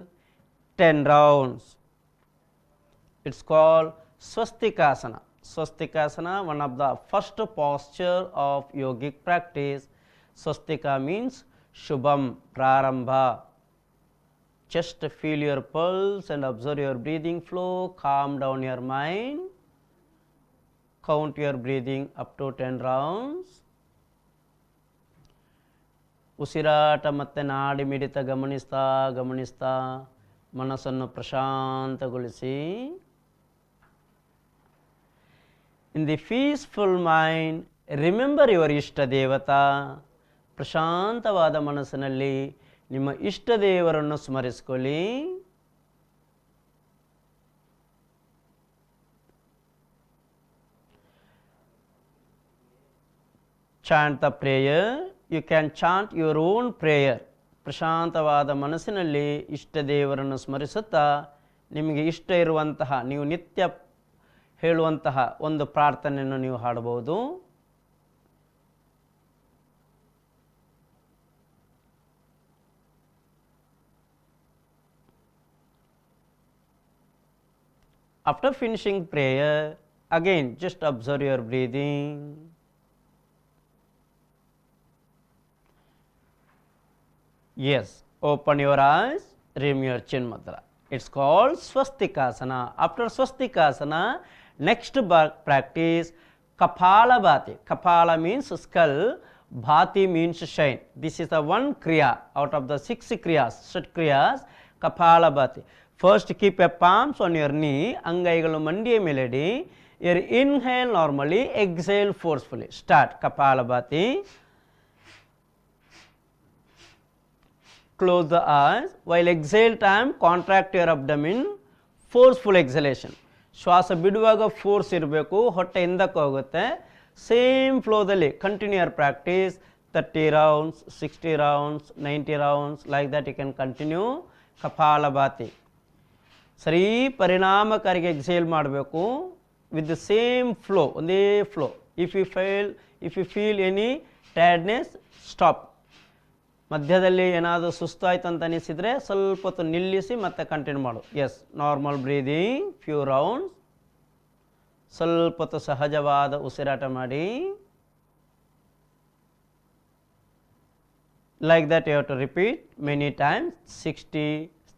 10 rounds. It's called Swastikasana. Swastikasana, one of the first posture of yogic practice. Swastika means Shubham, Prarambha. Just feel your pulse and observe your breathing flow. Calm down your mind. Count your breathing up to 10 rounds. ಉಸಿರಾಟ ಮತ್ತು ನಾಡಿ ಮಿಡಿತ ಗಮನಿಸ್ತಾ ಮನಸ್ಸನ್ನು ಪ್ರಶಾಂತಗೊಳಿಸಿ. In the peaceful mind, remember your ಇಷ್ಟ ದೇವತಾ. ಪ್ರಶಾಂತವಾದ ಮನಸ್ಸಿನಲ್ಲಿ ನಿಮ್ಮ ಇಷ್ಟ ದೇವರನ್ನು ಸ್ಮರಿಸಿಕೊಳ್ಳಿ. Chant the prayer. You can chant your own prayer. ಪ್ರಶಾಂತವಾದ ಮನಸ್ಸಿನಲ್ಲಿ ಇಷ್ಟ ದೇವರನ್ನು ಸ್ಮರಿಸುತ್ತಾ ನಿಮಗೆ ಇಷ್ಟ ಇರುವಂತಹ ನೀವು ನಿತ್ಯ ಹೇಳುವಂತಹ ಒಂದು ಪ್ರಾರ್ಥನೆಯನ್ನು ನೀವು ಹಾಡಬಹುದು. After finishing prayer, again just observe your breathing. Yes, open your eyes, remove your chin mudra. It's called Swastikasana. After Swastikasana, next practice Kapalabhati. Kapala means skull, Bhati means shine. This is the one Kriya out of the 6 Kriyas, Shat Kriyas, Kapalabhati. First keep your palms on your knee, Angaigalu Mandiya Melody. Your inhale normally, exhale forcefully. Start Kapalabhati. Close the eyes. While exhale time, contract your abdomen. Forceful exhalation. ಶ್ವಾಸ ಬಿಡುವಾಗ force ಇರಬೇಕು, ಹೊಟ್ಟೆ ಹಿಂದಕ್ಕೆ ಹೋಗುತ್ತೆ. Same ಫ್ಲೋದಲ್ಲಿ continue your practice. 30 rounds, 60 rounds, 90 rounds, like that you can continue. Kapalbhati ಸರಿ ಪರಿಣಾಮಕಾರಿಗೆ exhale ಮಾಡಬೇಕು with the same flow, ಒಂದೇ flow. If you feel any tiredness, stop. ಮಧ್ಯದಲ್ಲಿ ಏನಾದರೂ ಸುಸ್ತಾಯ್ತು ಅಂತ ಅನಿಸಿದರೆ ಸ್ವಲ್ಪ ಹೊತ್ತು ನಿಲ್ಲಿಸಿ ಮತ್ತೆ ಕಂಟಿನ್ಯೂ ಮಾಡು. Yes, normal breathing, few rounds. ಸ್ವಲ್ಪ ಹೊತ್ತು ಸಹಜವಾದ ಉಸಿರಾಟ ಮಾಡಿ. Like that you have to repeat many times. 60,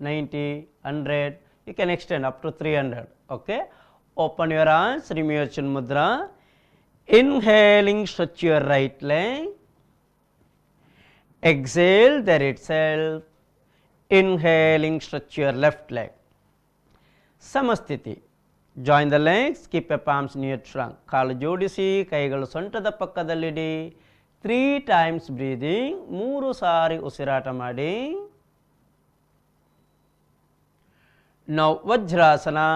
90, 100. You can extend up to 300. Okay. Open your eyes, remove your chin mudra. Inhaling, stretch your right leg. Exhale, there itself. Inhaling, stretch your left leg. Samasthiti. Join the legs, keep your palms near trunk. ಕಾಲು ಜೋಡಿಸಿ, ಕೈಗಳು ಸೊಂಟದ ಪಕ್ಕದಲ್ಲಿಡಿ. 3 times breathing, 3 ಸಾರಿ ಉಸಿರಾಟ ಮಾಡಿ. Now Vajrasana.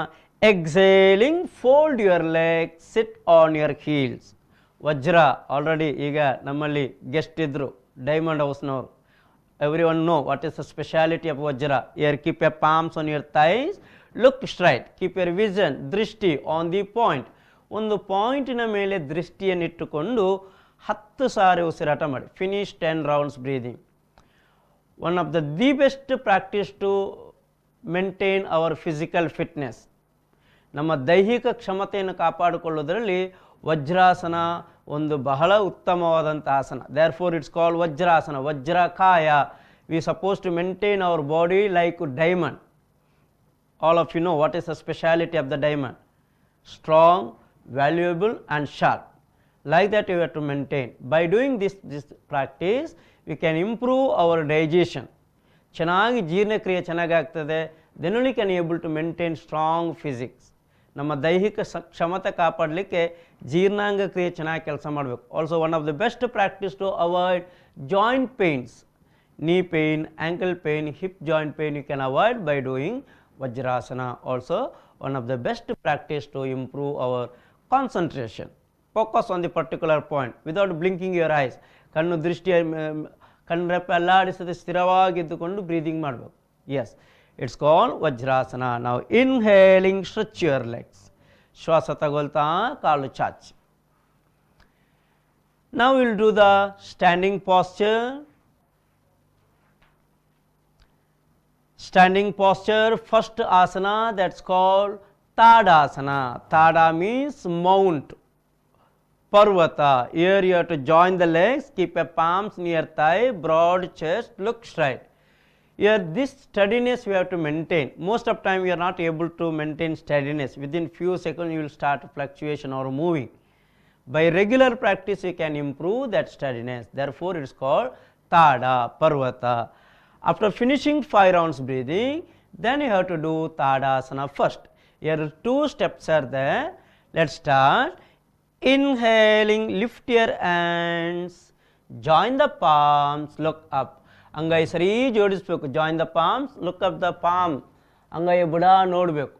Exhaling, fold your legs, sit on your heels. Vajra already ಈಗ ನಮ್ಮಲ್ಲಿ guest ಇದ್ದರು, diamond ಹೌಸ್ನವರು. Everyone know what is the speciality of Vajra. Your keep your palms on your thighs, look straight, keep your vision, ದೃಷ್ಟಿ on the point. ಒಂದು ಪಾಯಿಂಟಿನ ಮೇಲೆ ದೃಷ್ಟಿಯನ್ನಿಟ್ಟುಕೊಂಡು 10 ಸಾರಿ ಉಸಿರಾಟ ಮಾಡಿ. Finish 10 rounds breathing. One of the best practice to maintain our physical fitness. ನಮ್ಮ ದೈಹಿಕ ಕ್ಷಮತೆಯನ್ನು ಕಾಪಾಡಿಕೊಳ್ಳುವುದರಲ್ಲಿ ವಜ್ರಾಸನ ಒಂದು ಬಹಳ ಉತ್ತಮವಾದಂಥ asana. Therefore it's called Vajrasana. ವಜ್ರಕಾಯ. We suppose to maintain our body like diamond. All of you know what is the speciality of the diamond. Strong, valuable and sharp. Like that you have to maintain. By doing this practice we can improve our digestion. ಚೆನ್ನಾಗಿ ಜೀರ್ಣಕ್ರಿಯೆ ಚೆನ್ನಾಗಿ ಆಗ್ತದೆ. Then only can able to maintain strong physics. ನಮ್ಮ ದೈಹಿಕ ಕ್ಷಮತೆ ಕಾಪಾಡಲಿಕ್ಕೆ ಜೀರ್ಣಾಂಗ ಕ್ರಿಯೆ ಚೆನ್ನಾಗಿ ಕೆಲಸ ಮಾಡಬೇಕು. Also one of the best practice to avoid joint pains, knee pain, ankle pain, hip joint pain you can avoid by doing Vajrasana. Also one of the best practice to improve our concentration. Focus on the particular point without blinking your eyes. ಕಣ್ಣರೆಪ್ಪೆ ಅಲ್ಲಾಡಿಸದೆ ಸ್ಥಿರವಾಗಿದ್ದುಕೊಂಡು breathing ಮಾಡಬೇಕು. Yes, it's called Vajrasana. ನಾವು inhaling, stretch your legs. ಶ್ವಾಸ ತಗೊಳ್ತಾ ಕಾಲು ಚಾಚಿ. ನಾವು will do the standing posture. Standing posture, first asana, that's called Tadasana. Tada means mount, Parvata. Here you have to join the legs, keep your palms near thigh, broad chest, look straight. Here this steadiness we have to maintain. Most of time you are not able to maintain steadiness. Within few seconds you will start fluctuation or moving. By regular practice you can improve that steadiness. Therefore it is called Tada, Parvata. After finishing 5 rounds breathing, then you have to do Tadasana first. Here 2 steps are there. Let's start. Inhaling, lift your hands, join the palms, look up. ಅಂಗೈ ಸರಿ ಜೋಡಿಸ್ಬೇಕು. Join the palms, look up the palm. ಅಂಗೈಯ ಬುಡ ನೋಡಬೇಕು.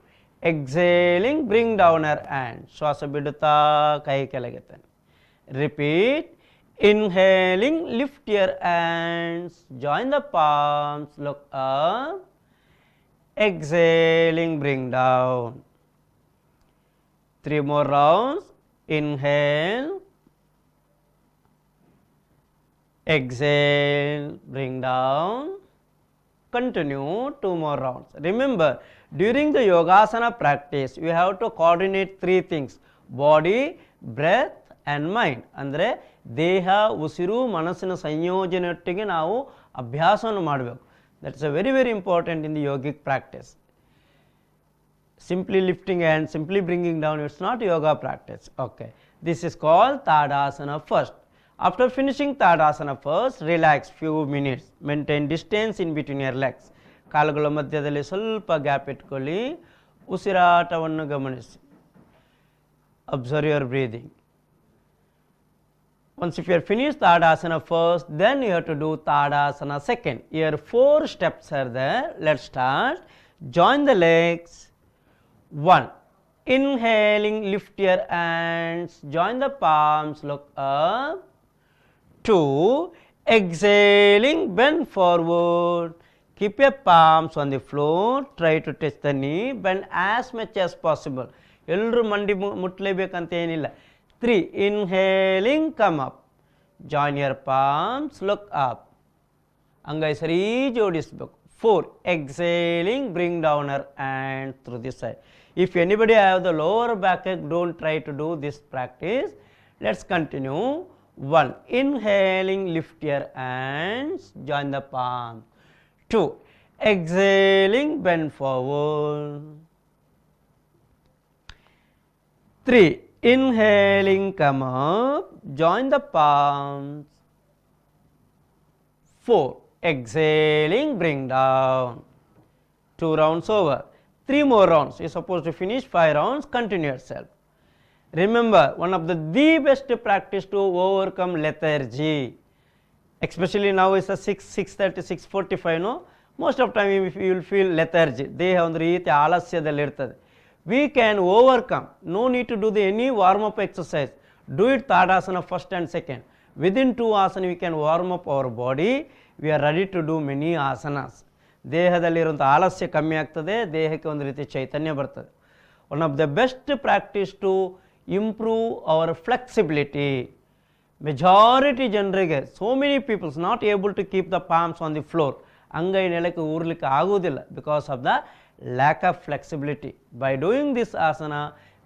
Exhaling, bring down your hand. ಶ್ವಾಸ ಬಿಡುತ್ತಾ ಕೈ ಕೆಳಗೆತ್ತಾನೆ. Repeat. Inhaling, lift your hands, join the palms, look up. Exhaling, bring down. 3 more rounds. Inhale, exhale, bring down. Continue 2 more rounds. Remember, during the yogasana practice, you have to coordinate 3 things: body, breath and mind. ಅಂದರೆ ದೇಹ, ಉಸಿರು, ಮನಸ್ಸಿನ ಸಂಯೋಜನೆಯೊಟ್ಟಿಗೆ ನಾವು ಅಭ್ಯಾಸವನ್ನು ಮಾಡಬೇಕು. That's a very very important in the yogic practice. Simply lifting and simply bringing down, it's not yoga practice. Okay, this is called Tadasana first. After finishing Tadasana first, relax few minutes, maintain distance in between your legs. ಕಾಲುಗಳ ಮಧ್ಯದಲ್ಲಿ ಸ್ವಲ್ಪ gap ಇಟ್ಕೊಳ್ಳಿ. ಉಸಿರಾಟವನ್ನು ಗಮನಿಸಿ. Observe your breathing. Once if you are finished Tadasana first, then you have to do Tadasana second. Here 4 steps are there. Let's start. Join the legs. 1. Inhaling, lift your hands, join the palms, look up. 2. Exhaling, bend forward, keep your palms on the floor, try to touch the knee, bend as much as possible. ಎಲ್ಲರೂ ಮಂಡಿ ಮುಟ್ಲೇಬೇಕಂತ ಏನಿಲ್ಲ. 3. Inhaling, come up, join your palms, look up. ಅಂಗೈ ಸರಿ ಜೋಡಿಸಬೇಕು. 4. Exhaling, bring down your hand through this side. If anybody have the lower back ache, don't try to do this practice. Let's continue. 1. Inhaling, lift your hands, join the palm. 2. Exhaling, bend forward. 3. Inhaling, come up, join the palms. 4. Exhaling, bring down. 2 rounds over. 3 more rounds. You are supposed to finish 5 rounds. Continue yourself. Remember, one of the best practice to overcome lethargy, especially now is a 6:30, 6:45. No, most of time if you will feel lethargy, ದೇಹ ಒಂದು ರೀತಿ ಆಲಸ್ಯದಲ್ಲಿ ಇರ್ತದೆ. We can overcome. No need to do any warm up exercise. Do it Tadasana first and second. Within 2 asana we can warm up our body. We are ready to do many asanas. ದೇಹದಲ್ಲಿರುವಂಥ ಆಲಸ್ಯ ಕಮ್ಮಿ ಆಗ್ತದೆ, ದೇಹಕ್ಕೆ ಒಂದು ರೀತಿ ಚೈತನ್ಯ ಬರ್ತದೆ. One of the best practice to improve our flexibility. Majority ಜನರಿಗೆ, so many peoples not able to keep the palms on the floor. ಅಂಗೈ ನೆಲಕ್ಕೆ ಊರ್ಲಿಕ್ಕೆ ಆಗುವುದಿಲ್ಲ because of the lack of flexibility. By doing this asana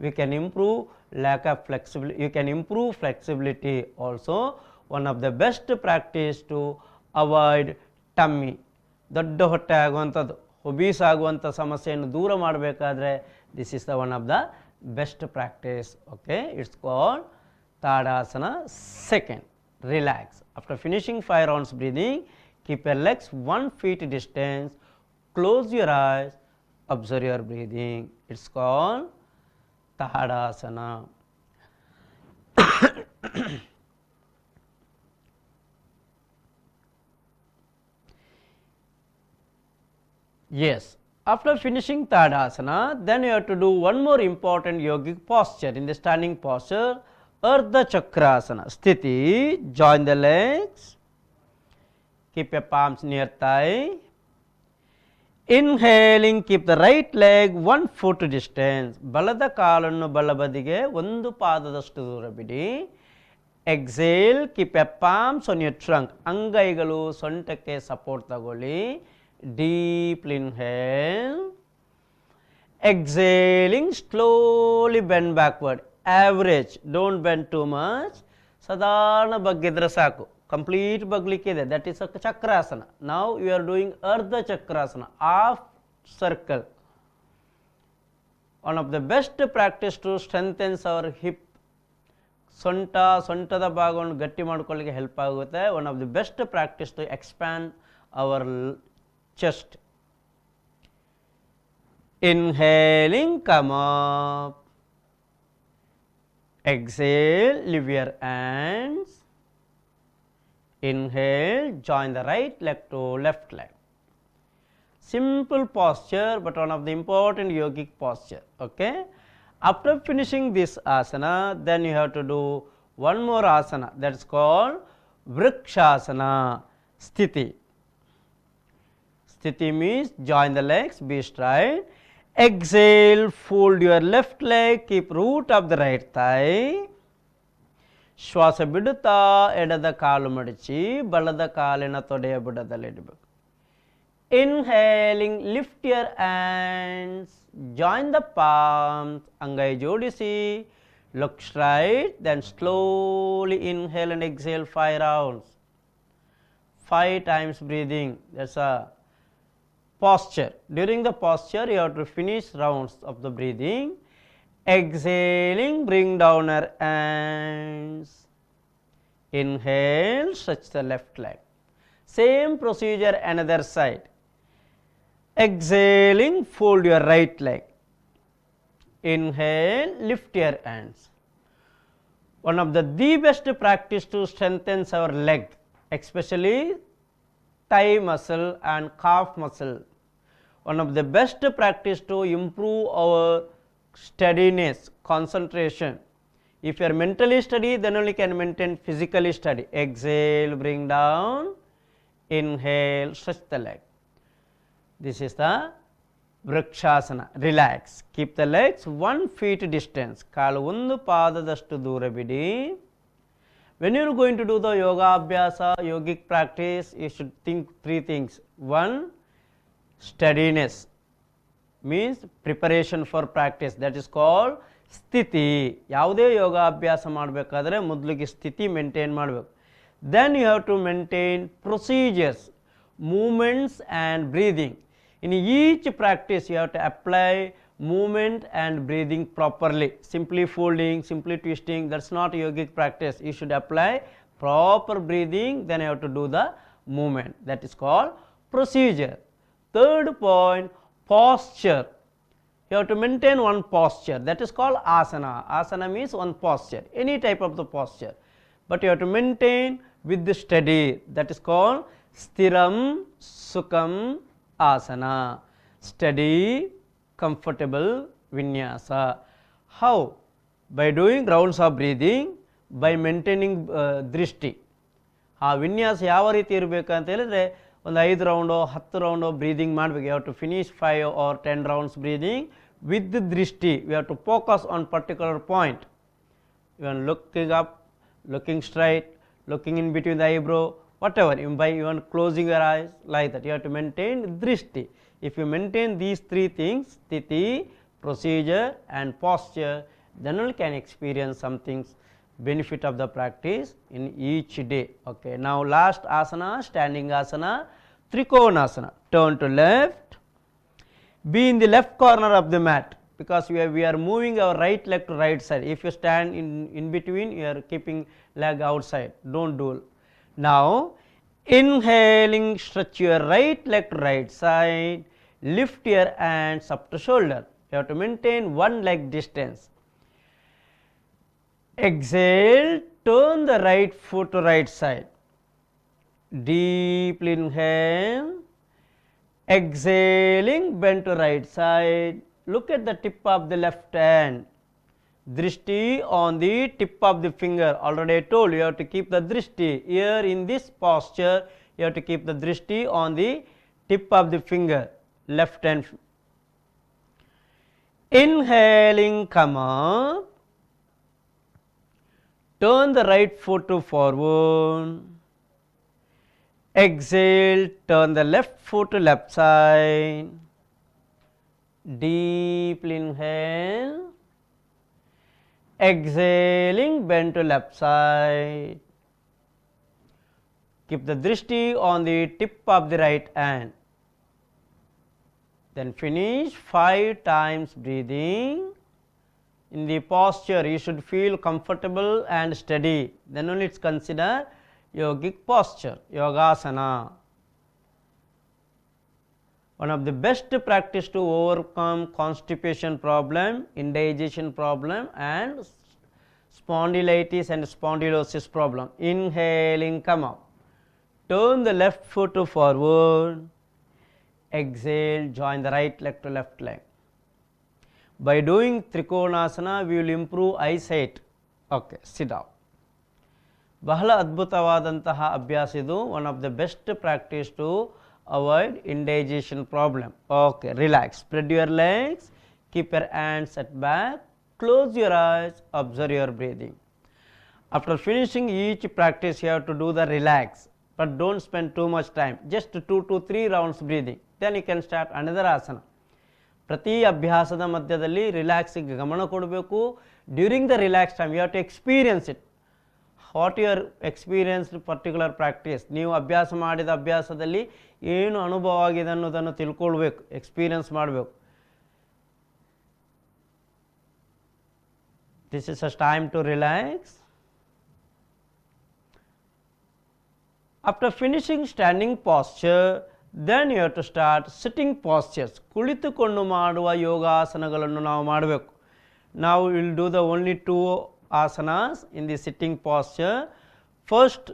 we can improve lack of flexibility. You can improve flexibility also. One of the best practice to avoid tummy, ದೊಡ್ಡ ಹೊಟ್ಟೆ ಆಗುವಂಥದ್ದು, obese ಆಗುವಂಥ ಸಮಸ್ಯೆಯನ್ನು ದೂರ ಮಾಡಬೇಕಾದ್ರೆ this is the one of the best practice. Okay, it's called Tadasana second. Relax. After finishing 5 rounds breathing, keep your legs 1 feet distance, close your eyes, observe your breathing. It's called Tadasana. Yes, after finishing Tadasana, then you have to do one more important yogic posture in the standing posture, Ardha Chakrasana. Sthiti, join the legs, keep your palms near thigh. Inhaling, keep the right leg 1 foot distance. ಬಲದ ಕಾಲನ್ನು ಬಲಬದಿಗೆ 1 ಪಾದದಷ್ಟು ದೂರ ಬಿಡಿ. Exhale, keep your palms on your trunk. ಅಂಗೈಗಳು ಸೊಂಟಕ್ಕೆ support ತಗೊಳ್ಳಿ. Deep inhale. Exhaling, slowly bend backward. Average, don't bend too much. ಸಾಧಾರಣ ಬಗ್ಗಿದ್ರೆ ಸಾಕು, complete ಬಗ್ಲಿಕ್ಕಿದೆ. That is a Chakrasana. ನಾವು you are doing Ardha Chakrasana, half circle. One of the best practice to strengthens our hip. ಸೊಂಟದ ಭಾಗವನ್ನು ಗಟ್ಟಿ ಮಾಡ್ಕೊಳ್ಳಿಕ್ಕೆ ಹೆಲ್ಪ್ ಆಗುತ್ತೆ. One of the best practice to expand our chest. Inhaling, come up. Exhale, lift your hands. Inhale, join the right leg to left leg. Simple posture, but one of the important yogic posture. Okay. After finishing this asana, then you have to do one more asana, that is called Vrikshasana, Sthiti. Sthiti means join the legs, be straight. Exhale, fold your left leg, keep root of the right thigh. ಶ್ವಾಸ ಬಿಡುತ್ತಾ ಎಡದ ಕಾಲು ಮಡಚಿ ಬಲದ ಕಾಲಿನ ತೊಡೆಯ ಬುಡದಲ್ಲಿಡಬೇಕು. Inhaling, lift your hands, join the palms, ಅಂಗೈ ಜೋಡಿಸಿ, look straight, then slowly inhale and exhale 5 rounds. 5 times breathing, that's a posture. During the posture, you have to finish rounds of the breathing. Exhaling, bring down our hands. Inhale, stretch the left leg. Same procedure another side. Exhaling, fold your right leg. Inhale, lift your hands. One of the best practice to strengthen our leg, especially thigh muscle and calf muscle. One of the best practice to improve our steadiness, concentration. If you are mentally steady, then only can maintain physically steady. Exhale, bring down. Inhale, stretch the leg. This is the Vrikshasana. Relax. Keep the legs 1 feet distance. ಕಾಲು ಒಂದು ಪಾದದಷ್ಟು ದೂರ ಬಿಡಿ. When you are going to do the yoga abhyasa, yogic practice, you should think 3 things. 1, steadiness. Means preparation for practice, that is called ಸ್ಥಿತಿ. ಯಾವುದೇ ಯೋಗಾಭ್ಯಾಸ ಮಾಡಬೇಕಾದ್ರೆ ಮೊದಲಿಗೆ ಸ್ಥಿತಿ maintain ಮಾಡಬೇಕು. Then you have to maintain procedures, movements and breathing. In each practice you have to apply movement and breathing properly. Simply folding, simply twisting, that's not yogic practice. You should apply proper breathing, then you have to do the movement, that is called procedure. Third point, posture. You have to maintain one posture, that is called asana. Asana means one posture, any type of the posture, but you have to maintain with the steady, that is called sthiram sukham asana. Steady, comfortable vinyasa. How? By doing rounds of breathing, by maintaining drishti. ಆ ವಿನ್ಯಾಸ ಯಾವ ರೀತಿ ಇರಬೇಕು ಅಂತ ಹೇಳಿದ್ರೆ ಒಂದು 5 ರೌಂಡೋ 10 ರೌಂಡೋ ಬ್ರೀದಿಂಗ್ ಮಾಡಬೇಕು. You have to finish 5 or 10 rounds breathing with the drishti. We have to focus on particular point. You are looking up, looking straight, looking in between the eyebrow, whatever. By even closing your eyes like that, you have to maintain drishti. If you maintain these 3 things, sthiti, procedure and posture, then only can experience some things, benefit of the practice in each day. Okay, now last asana, standing asana, trikonasana. Turn to left, be in the left corner of the mat, because we are moving our right leg to right side. If you stand in between, you are keeping leg outside, don't do. Now inhaling, stretch your right leg to right side, lift your hands up to shoulder. You have to maintain 1 leg distance. Exhale, turn the right foot to right side. Deep inhale. Exhaling, bend to right side. Look at the tip of the left hand. Drishti on the tip of the finger. Already I told you have to keep the drishti. Here in this posture, you have to keep the drishti on the tip of the finger, left hand. Inhaling, come up. Turn the right foot to forward. Exhale, turn the left foot to left side. Deep inhale. Exhaling, bend to left side. Keep the drishti on the tip of the right hand. Then finish 5 times breathing. In the posture, you should feel comfortable and steady, then only it's considered yogic posture, yogasana. One of the best practice to overcome constipation problem, indigestion problem and spondylitis and spondylosis problem. Inhaling, come up. Turn the left foot forward. Exhale, join the right leg to left leg. By doing Trikonasana, we will improve eyesight. Okay, sit down. ಬಹಳ ಅದ್ಭುತವಾದಂತಹ ಅಭ್ಯಾಸ ಇದು. One of the best practice to avoid indigestion problem. Okay, relax. Spread your legs, keep your hands at back, close your eyes, observe your breathing. After finishing each practice, you have to do the relax, but don't spend too much time. Just 2 to 3 rounds breathing. Then you can start another asana. ಪ್ರತಿ ಅಭ್ಯಾಸದ ಮಧ್ಯದಲ್ಲಿ ರಿಲ್ಯಾಕ್ಸಿಗೆ ಗಮನ ಕೊಡಬೇಕು. During the relax time you have to experience it. What your experienced particular practice. ನೀವು ಅಭ್ಯಾಸ ಮಾಡಿದ ಅಭ್ಯಾಸದಲ್ಲಿ ಏನು ಅನುಭವ ಆಗಿದೆ ಅನ್ನೋದನ್ನು ತಿಳ್ಕೊಳ್ಬೇಕು, ಎಕ್ಸ್ಪೀರಿಯನ್ಸ್ ಮಾಡಬೇಕು. This is a time to relax. After finishing standing posture, then you have to start sitting postures. ಕುಳಿತುಕೊಂಡು ಮಾಡುವ ಯೋಗಾಸನಗಳನ್ನು ನಾವು ಮಾಡಬೇಕು. Now we will do the only 2 asanas in the sitting posture. First,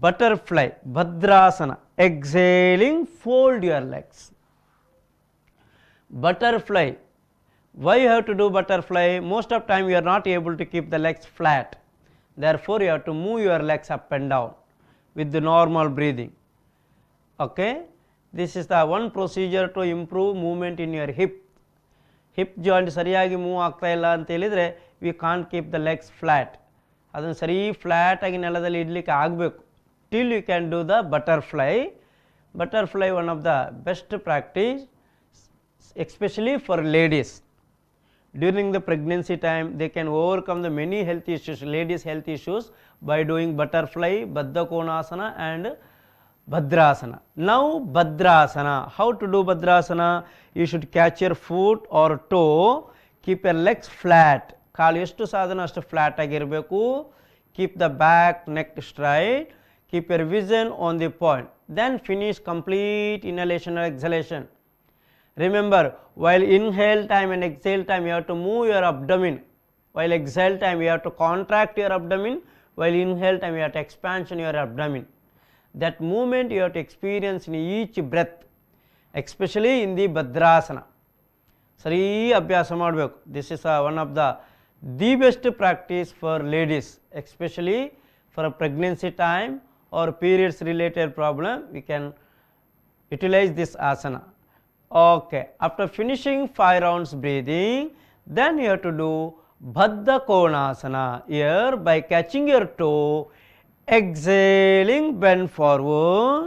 butterfly, Bhadrasana. Exhaling, fold your legs. Butterfly. Why you have to do butterfly? Most of time you are not able to keep the legs flat. Therefore, you have to move your legs up and down with the normal breathing. Okay, this is the one procedure to improve movement in your hip. Hip joint ಸರಿಯಾಗಿ move ಆಗ್ತಾ ಇಲ್ಲ ಅಂತ ಹೇಳಿದರೆ we can't keep the legs flat. ಅದನ್ನು ಸರಿ flat ಆಗಿ ನೆಲದಲ್ಲಿ ಇಡಲಿಕ್ಕೆ ಆಗಬೇಕು. till you can do the butterfly. Butterfly one of the best practice, especially for ladies. During the pregnancy time, they can overcome the many health issues, ladies health issues, by doing butterfly, Baddha Konasana and Bhadrasana. Now Bhadrasana. How to do Bhadrasana? You should catch your foot or toe, keep your legs flat. ಕಾಲು ಎಷ್ಟು ಸಾಧನ ಅಷ್ಟು flat ಆಗಿರಬೇಕು. Keep the back neck straight, keep your vision on the point. Then finish complete inhalation or exhalation. Remember, while inhale time and exhale time you have to move your abdomen. While exhale time you have to contract your abdomen. While inhale time you have to expansion your abdomen. That movement you have to experience in each breath, especially in the Bhadrasana. ಸರಿ ಅಭ್ಯಾಸ ಮಾಡಬೇಕು. This is one of the best practice for ladies, especially for a pregnancy time or periods related problem. We can utilize this asana. Okay, after finishing 5 rounds breathing, then you have to do Baddha Konasana. Here, by catching your toe, exhaling, bend forward.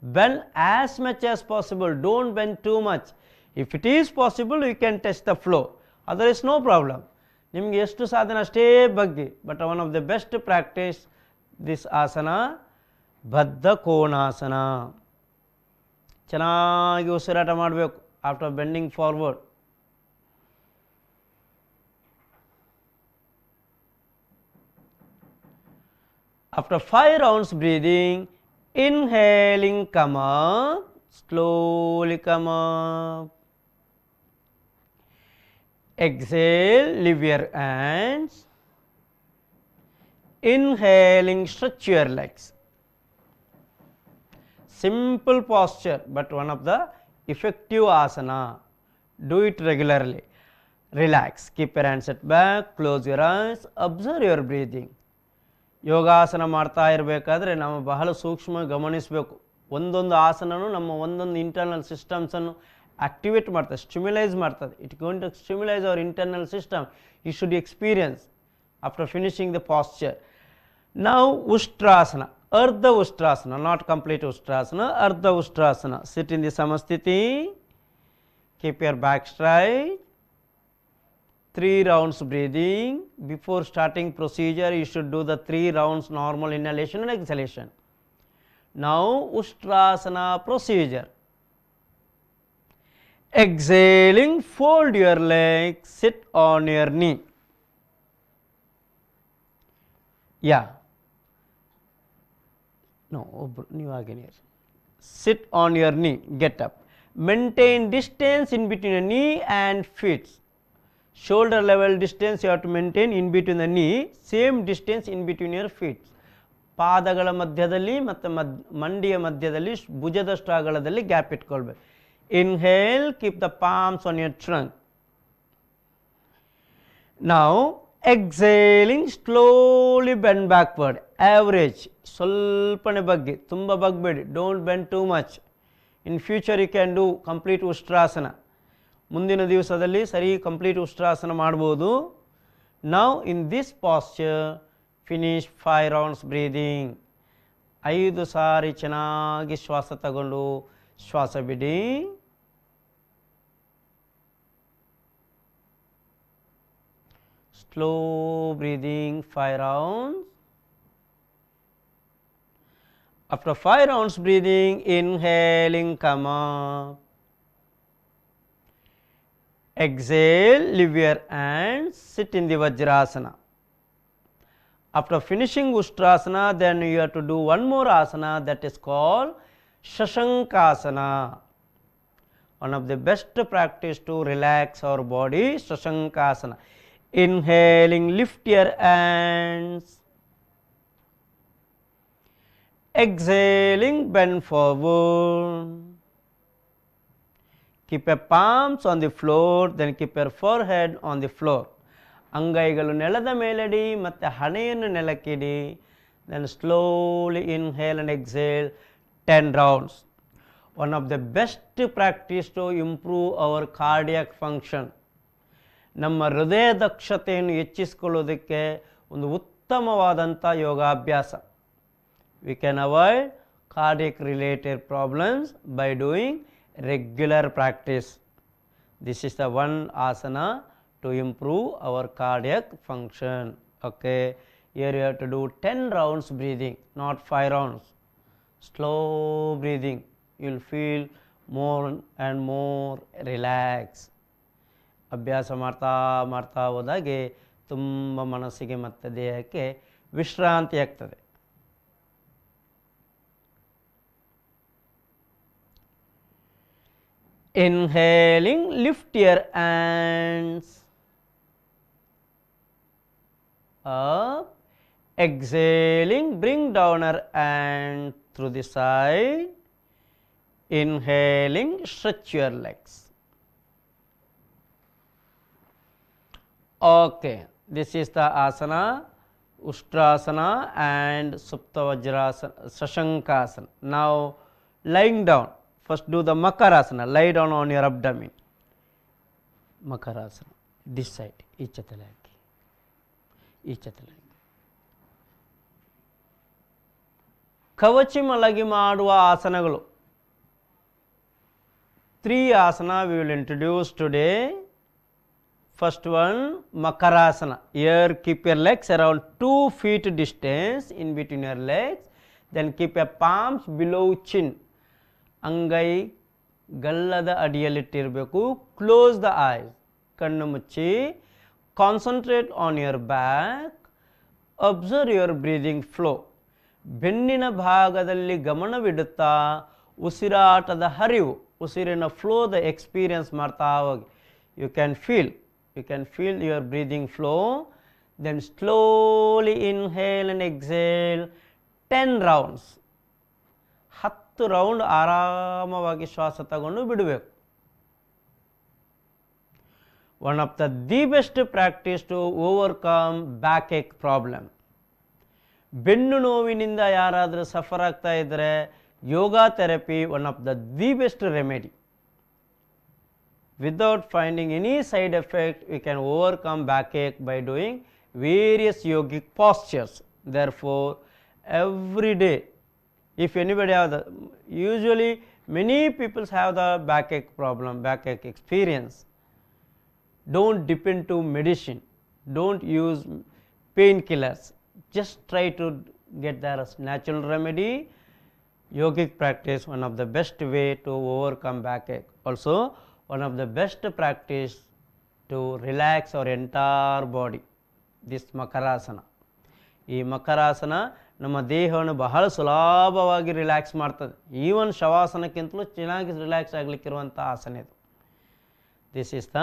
Bend as much as possible, don't bend too much. If it is possible, you can touch the floor, otherwise no problem. ನಿಮಗೆ ಎಷ್ಟು ಸಾಧನ ಅಷ್ಟೇ ಬಗ್ಗೆ. But one of the best practice this ಆಸನ, ಬದ್ಧ ಕೋಣಾಸನ. ಚೆನ್ನಾಗಿ ಉಸಿರಾಟ ಮಾಡಬೇಕು after bending forward. After 5 rounds breathing, inhaling, come up, slowly come up. Exhale, leave your hands. Inhaling, stretch your legs. Simple posture, but one of the effective asana. Do it regularly. Relax, keep your hands at back, close your eyes, observe your breathing. ಯೋಗಾಸನ ಮಾಡ್ತಾ ಇರಬೇಕಾದ್ರೆ ನಾವು ಬಹಳ ಸೂಕ್ಷ್ಮ ಗಮನಿಸಬೇಕು. ಒಂದೊಂದು ಆಸನನು ನಮ್ಮ ಒಂದೊಂದು internal ಸಿಸ್ಟಮ್ಸನ್ನು activate ಮಾಡ್ತದೆ, ಸ್ಟಿಮ್ಯುಲೈಸ್ ಮಾಡ್ತದೆ. It going to stimulise our internal system. You should experience after finishing the posture. ನಾವು Ushtrasana, Ardha Ushtrasana, not complete Ushtrasana, Ardha Ushtrasana. Sit in the Samasthiti, keep your back straight. 3 rounds breathing. Before starting procedure, you should do the 3 rounds normal inhalation and exhalation. Now Ustrasana procedure. Exhaling, fold your legs, sit on your knee. Yeah. No, new again here. Sit on your knee, get up. Maintain distance in between your knee and feet. shoulder level distance you have to maintain in between the knee, same distance in between your feet. ಪಾದಗಳ ಮಧ್ಯದಲ್ಲಿ ಮತ್ತು ಮಂಡಿಯ ಮಧ್ಯದಲ್ಲಿ ಭುಜದಷ್ಟು ಅಗಲದಲ್ಲಿ gap ಇಟ್ಕೊಳ್ಬೇಕು. Inhale, keep the palms on your trunk. Now exhaling, slowly bend backward, average, ಸ್ವಲ್ಪನೇ ಬಗ್ಗಿ, ತುಂಬ ಬಗ್ಬೇಡಿ, don't bend too much. In future you can do complete ustrasana. ಮುಂದಿನ ದಿವಸದಲ್ಲಿ ಸರಿ ಕಂಪ್ಲೀಟ್ ಉಷ್ಟ್ರಾಸನ ಮಾಡ್ಬೋದು. Now in this posture finish 5 rounds breathing. 5 ಸಾರಿ ಚೆನ್ನಾಗಿ ಶ್ವಾಸ ತಗೊಂಡು ಶ್ವಾಸ ಬಿಡಿ. Slow breathing 5 rounds. After 5 rounds breathing, inhaling, come up. Exhale, leave your hands, sit in the Vajrasana. After finishing Ustrasana, then you have to do one more asana, that is called Shashankasana. One of the best practice to relax our body, Shashankasana. Inhaling, lift your hands. Exhaling, bend forward. Keep your palms on the floor, then keep your forehead on the floor. ಅಂಗೈಗಳು ನೆಲದ ಮೇಲಿಡಿ ಮತ್ತು ಹಣೆಯನ್ನು ನೆಲಕ್ಕಿಡಿ. Then slowly inhale and exhale 10 rounds. One of the best practice to improve our cardiac function. ನಮ್ಮ ಹೃದಯ ದಕ್ಷತೆಯನ್ನು ಹೆಚ್ಚಿಸಿಕೊಳ್ಳೋದಕ್ಕೆ ಒಂದು ಉತ್ತಮವಾದಂಥ ಯೋಗಾಭ್ಯಾಸ. We can avoid cardiac related problems by doing regular practice. This is the one asana to improve our cardiac function. Okay, here you have to do 10 rounds breathing, not 5 rounds. Slow breathing, you will feel more and more relaxed. ಅಭ್ಯಾಸ ಮಾಡ್ತಾ ಮಾಡ್ತಾ ಹೋದಾಗೆ ತುಂಬ ಮನಸ್ಸಿಗೆ ಮತ್ತು ದೇಹಕ್ಕೆ ವಿಶ್ರಾಂತಿ ಆಗ್ತದೆ. Inhaling, lift your hands up. Exhaling, bring down your hand through the side. Inhaling, stretch your legs. Okay, this is the asana, Ustrasana and Supta Vajrasana, Shashankasana. Now lying down, first do the Makarasana, lie down on your abdomen. Makarasana, this side, ಈಚೆತಲೆ ಹಾಕಿ, ಈಚೆತಲೆ ಹಾಕಿ. ಕವಚಿ ಮಲಗಿ ಮಾಡುವ ಆಸನಗಳು. 3 asana we will introduce today. First one, Makarasana. Here keep your legs around 2 feet distance in between your legs. Then keep your palms below chin. ಅಂಗೈ ಗಲ್ಲದ ಅಡಿಯಲ್ಲಿಟ್ಟಿರಬೇಕು. Close the ice, ಕಣ್ಣು ಮುಚ್ಚಿ. Concentrate on your back. Observe your breathing flow. ಬೆನ್ನಿನ ಭಾಗದಲ್ಲಿ ಗಮನವಿಡುತ್ತಾ ಉಸಿರಾಟದ ಹರಿವು, ಉಸಿರಿನ ಫ್ಲೋದ experience ಮಾಡ್ತಾ ಹೋಗಿ. You can feel your breathing flow. Then slowly inhale and exhale 10 rounds. 10 round ಆರಾಮವಾಗಿ ಶ್ವಾಸ ತಗೊಂಡು ಬಿಡಬೇಕು. One of the best practice to overcome backache problem. ಬೆನ್ನು ನೋವಿನಿಂದ ಯಾರಾದರೂ ಸಫರ್ ಆಗ್ತಾ ಇದ್ದರೆ yoga therapy one of the best remedy. Without finding any side effect, we can overcome backache by doing various yogic postures. Therefore, every day, if anybody have the, usually many people have the backache problem, backache experience. Don't depend to medicine. Don't use painkillers. Just try to get there as natural remedy. Yogic practice, one of the best way to overcome backache. Also, one of the best practice to relax our entire body, this Makarasana. ಈ ಮಕರಾಸನ ನಮ್ಮ ದೇಹವನ್ನು ಬಹಳ ಸುಲಭವಾಗಿ relax ಮಾಡ್ತದೆ. Even ಶವಾಸನಕ್ಕಿಂತಲೂ ಚೆನ್ನಾಗಿ relax ಆಗಲಿಕ್ಕಿರುವಂಥ ಆಸನ ಇದು. This is the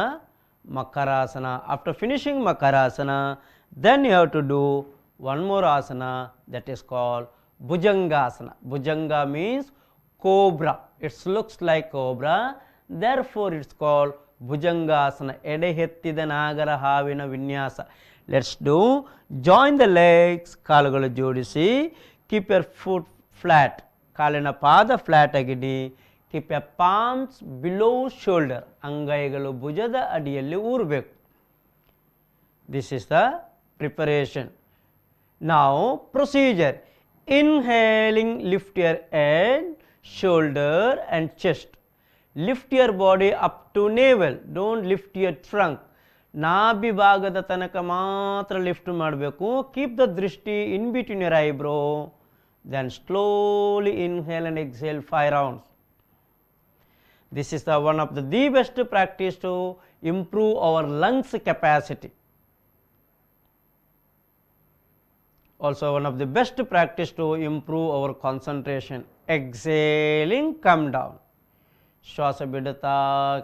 Makarasana. After finishing Makarasana, then you have to do one more asana, that is called Bhujangasana. Bhujanga means cobra. It looks like cobra, therefore it's called Bhujangasana. Ede hettida nagara havina vinyasa. Let's do. Join the legs, ಕಾಲುಗಳು ಜೋಡಿಸಿ. Keep your foot flat. ಕಾಲಿನ ಪಾದ flat ಆಗಿಡಿ. Keep your palms below shoulder. ಅಂಗೈಗಳು ಭುಜದ ಅಡಿಯಲ್ಲಿ ಊರಬೇಕು. This is the preparation. Now procedure. Inhaling, lift your head, shoulder and chest. Lift your body up to navel. Don't lift your trunk. ನಾಭಿ ಭಾಗದ ತನಕ ಮಾತ್ರ lift ಮಾಡಬೇಕು. ಕೀಪ್ ದ ದೃಷ್ಟಿ in between your eyebrow. Then slowly inhale and exhale 5 rounds. This is the one of the best practice to improve our lungs capacity. Also one of the best practice to improve our concentration. Exhaling, come down. ಶ್ವಾಸ ಬಿಡುತ್ತಾ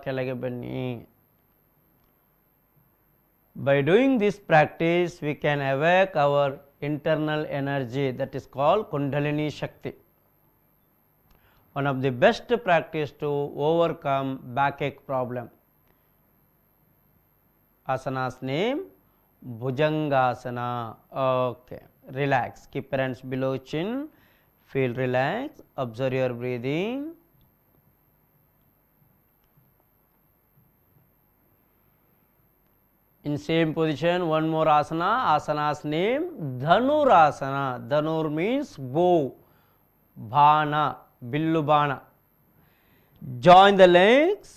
ಕೆಳಗೆ ಬನ್ನಿ. By doing this practice, we can awake our internal energy, that is called Kundalini Shakti. One of the best practice to overcome backache problem. Asana's name Bhujangasana. Okay, relax. Keep your hands below chin. Feel relaxed. Observe your breathing. In same position, one more asana. Asana's name Dhanurasana. Dhanur means bow, bhana, billu bana. Join the legs.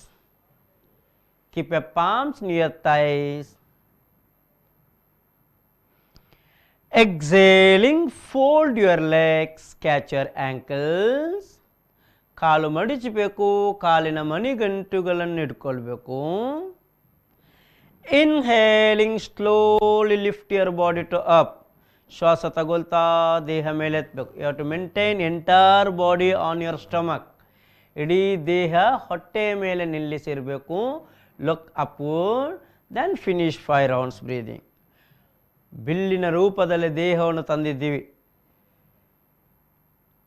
Keep your palms near thighs. Exhaling, fold your legs, catch your ankles. ಕಾಲು ಮಡಿಚಬೇಕು. ಕಾಲಿನ ಮಣಿಗಂಟುಗಳನ್ನು ಇಟ್ಕೊಳ್ಬೇಕು. Inhaling, slowly lift your body to up. ಶ್ವಾಸ ತಗೊಳ್ತಾ ದೇಹ ಮೇಲೆ ಎತ್ತಬೇಕು. You have to maintain entire body on your stomach. ಇಡೀ ದೇಹ ಹೊಟ್ಟೆ ಮೇಲೆ ನಿಲ್ಲಿಸಿರಬೇಕು. Look upward, then finish 5 rounds breathing. ಬಿಲ್ಲಿನ ರೂಪದಲ್ಲಿ ದೇಹವನ್ನು ತಂದಿದ್ದೀವಿ.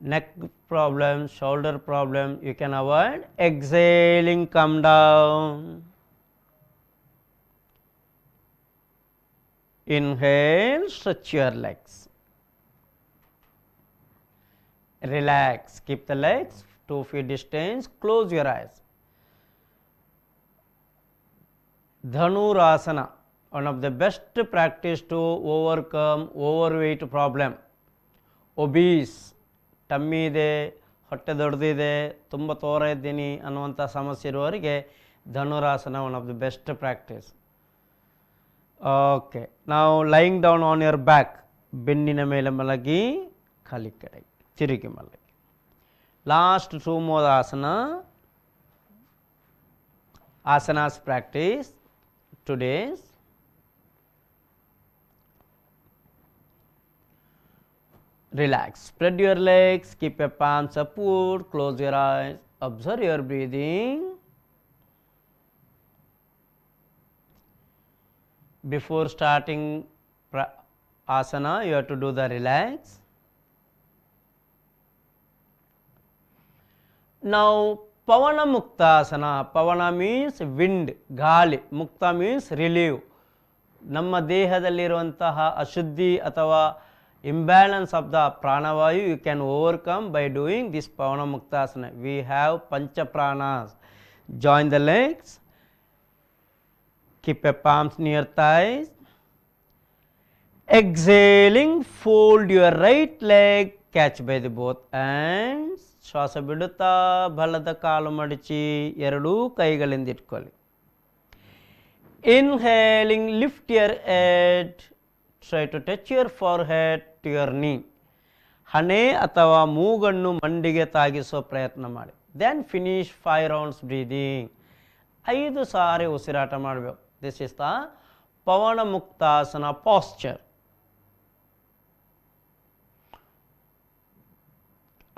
Neck problem, shoulder problem you can avoid. Exhaling, come down. Inhale, stretch your legs. Relax, keep the legs 2 feet distance, close your eyes. Dhanurasana, one of the best practice to overcome overweight problem. Obese, tummy ಇದೆ, ಹೊಟ್ಟೆ ದೊಡ್ಡದಿದೆ, ತುಂಬ ತೋರ ಇದ್ದೀನಿ ಅನ್ನುವಂಥ ಸಮಸ್ಯೆ ಇರುವವರಿಗೆ Dhanurasana one of the best practice. Okay, ನಾವು lying down on your back. ಬೆನ್ನಿನ ಮೇಲೆ ಮಲಗಿ ಖಾಲಿ ಕಡೆ ತಿರುಗಿ ಮಲಗಿ. Last 2 more asanas practice today's. Relax, spread your legs, keep your palms upward, close your eyes, observe your breathing. Before starting asana, you have to do the relax. Now Pavana Muktasana. Pavana means wind, ಗಾಳಿ. Mukta means relieve. ನಮ್ಮ ದೇಹದಲ್ಲಿರುವಂತಹ ಅಶುದ್ಧಿ ಅಥವಾ imbalance of the pranavayu you can overcome by doing this Pavana Muktasana. We have pancha pranas. Join the legs, keep your palms near thighs. Exhaling, fold your right leg, catch by the both hands. ಶ್ವಾಸ ಬಿಡುತ್ತಾ ಬಲದ ಕಾಲು ಮಡಚಿ ಎರಡೂ ಕೈಗಳಿಂದ ಇಟ್ಕೊಳ್ಳಿ. Inhaling, lift your head, try to touch your forehead to your knee. ಹಣೆ ಅಥವಾ ಮೂಗನ್ನು ಮಂಡಿಗೆ ತಾಗಿಸೋ ಪ್ರಯತ್ನ ಮಾಡಿ. Then finish 5 rounds breathing. 5 ಸಾರಿ ಉಸಿರಾಟ ಮಾಡಬೇಕು. This is the Pavana Muktasana posture.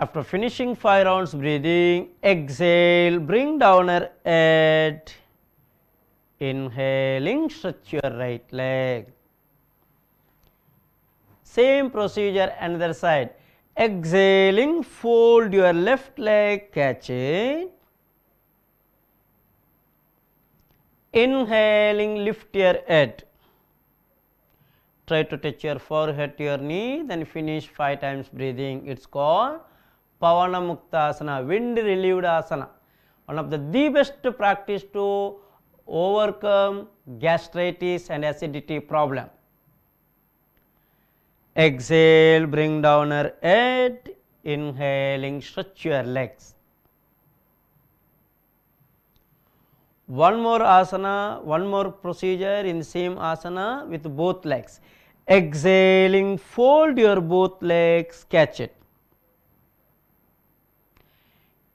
After finishing 5 rounds breathing, exhale, bring down your head, Inhaling, stretch your right leg. Same procedure another side. Exhaling, fold your left leg, catch it. Inhaling, lift your head. Try to touch your forehead to your knee, then finish 5 times breathing. It's called Pavana Muktasana, wind relieved asana. One of the best practice to overcome gastritis and acidity problem. Exhale, bring down your head. Inhaling, stretch your legs. One more asana, one more procedure in the same asana with both legs. Exhaling, fold your both legs, catch it.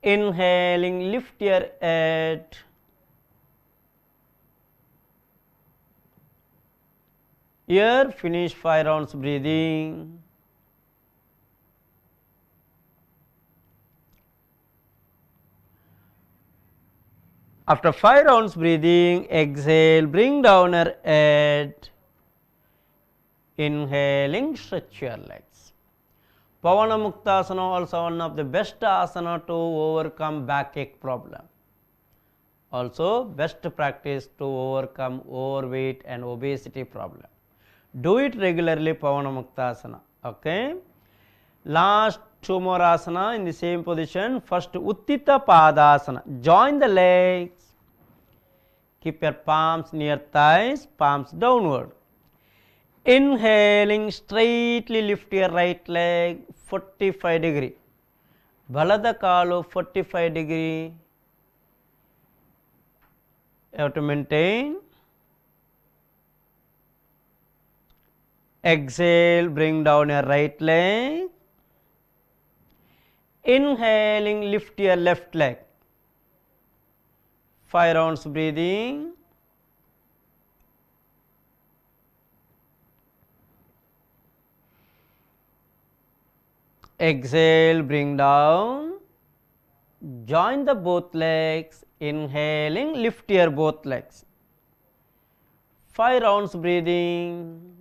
Inhaling, lift your head. Here, finish 5 rounds breathing. After 5 rounds breathing, exhale, bring down your head. Inhaling, stretch your legs. Pavana Muktasana also one of the best asana to overcome backache problem. Also best practice to overcome overweight and obesity problem. Do it regularly, Pavana Muktasana. Okay. Last 2 more asana in the same position. First Uttita Padasana. Join the legs. Keep your palms near thighs, palms downward. Inhaling, straightly lift your right leg 45 degree. Balada kalu 45 degree. You have to maintain. Exhale, bring down your right leg. Inhaling, lift your left leg. 5 rounds breathing. Exhale, bring down. Join the both legs. Inhaling, lift your both legs. 5 rounds breathing.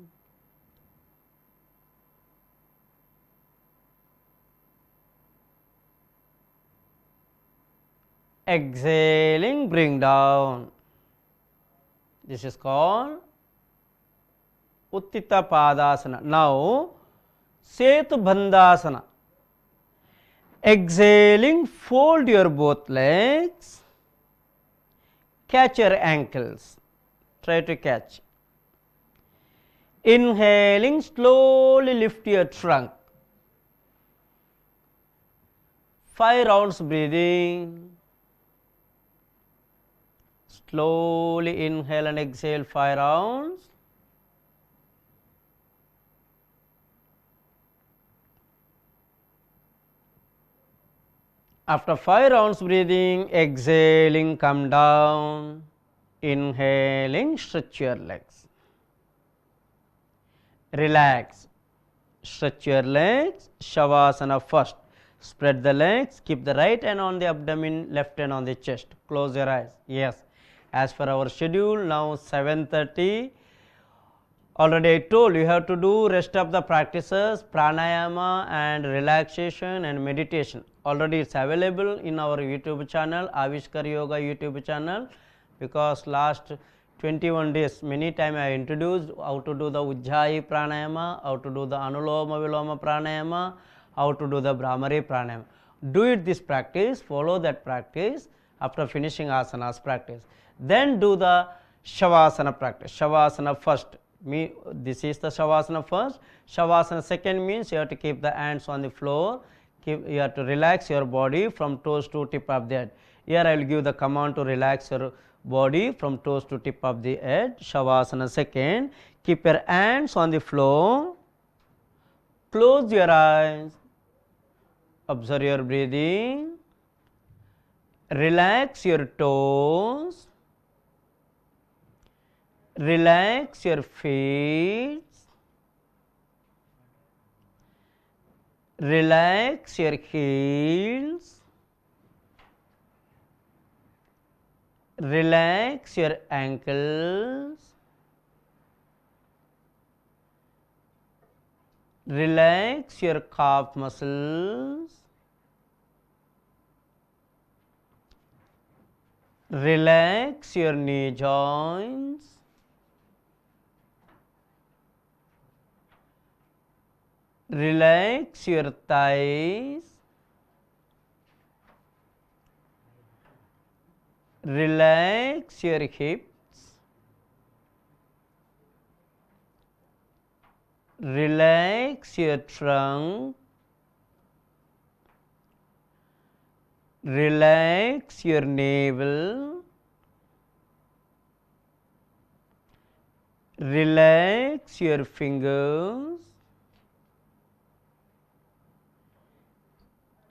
Exhaling, bring down. This is called Uttita Padasana. Now, Setu Bandhasana. Exhaling, fold your both legs. Catch your ankles. Try to catch. Inhaling, slowly lift your trunk. 5 rounds breathing. Slowly inhale and exhale 5 rounds. After 5 rounds breathing, exhaling, come down. Inhaling, stretch your legs. Relax. Stretch your legs. Shavasana first. Spread the legs. Keep the right hand on the abdomen, left hand on the chest. Close your eyes. Yes. As per our schedule, now 7:30. Already I told you have to do rest of the practices, pranayama and relaxation and meditation. Already it's available in our YouTube channel, Avishkar Yoga YouTube channel, because last 21 days many times I introduced how to do the Ujjayi pranayama, how to do the Anuloma Viloma pranayama, how to do the Brahmari pranayama. Do it this practice, follow that practice after finishing asanas practice. Then do the Shavasana practice. Shavasana first. This is the Shavasana first. Shavasana second means you have to keep the hands on the floor. You have to relax your body from toes to tip of the head. Here I will give the command to relax your body from toes to tip of the head. Shavasana second. Keep your hands on the floor. Close your eyes. Observe your breathing. Relax your toes. Relax your feet. Relax your heels. Relax your ankles. Relax your calf muscles. Relax your knee joints. Relax your thighs. Relax your hips. Relax your trunk. Relax your navel. Relax your fingers.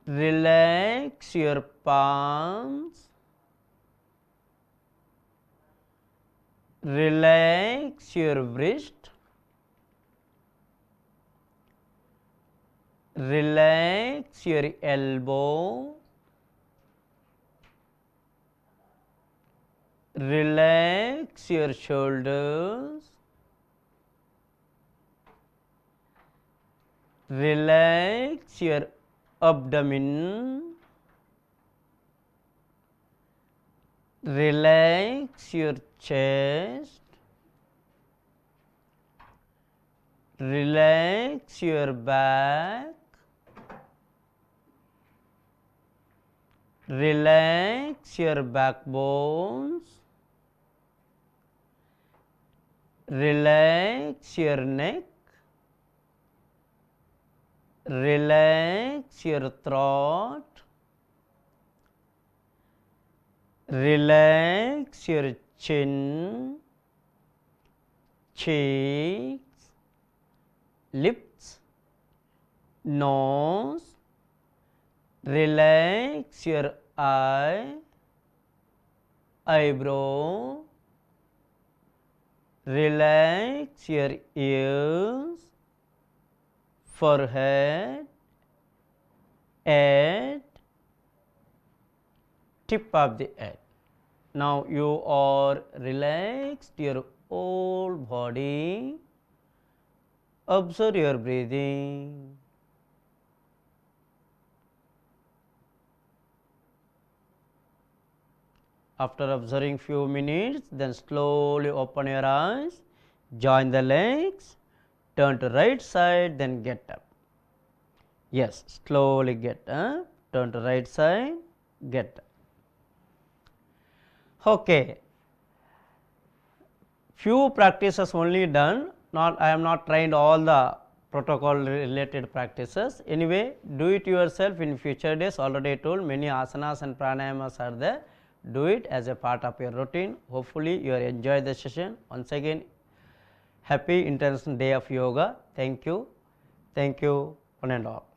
Relax your palms. Relax your wrist. Relax your elbow. Relax your shoulders. Relax your abdomen. Relax your chest. Relax your back. Relax your backbones. Relax your neck. Relax your throat. Relax your chin, cheeks, lips, nose. Relax your eye, eyebrow. Relax your ears, forehead, head, tip of the head. Now you are relaxed your whole body. Observe your breathing. After observing few minutes, then slowly open your eyes, join the legs, turn to right side, then get up. Yes, slowly get up, turn to right side, get up. Okay, few practices only done, I am not trained all the protocol related practices. Anyway, do it yourself in future days. Already told many asanas and pranayamas are there. Do it as a part of your routine. Hopefully you enjoy the session. Once again, happy International Day of Yoga. Thank you one and all.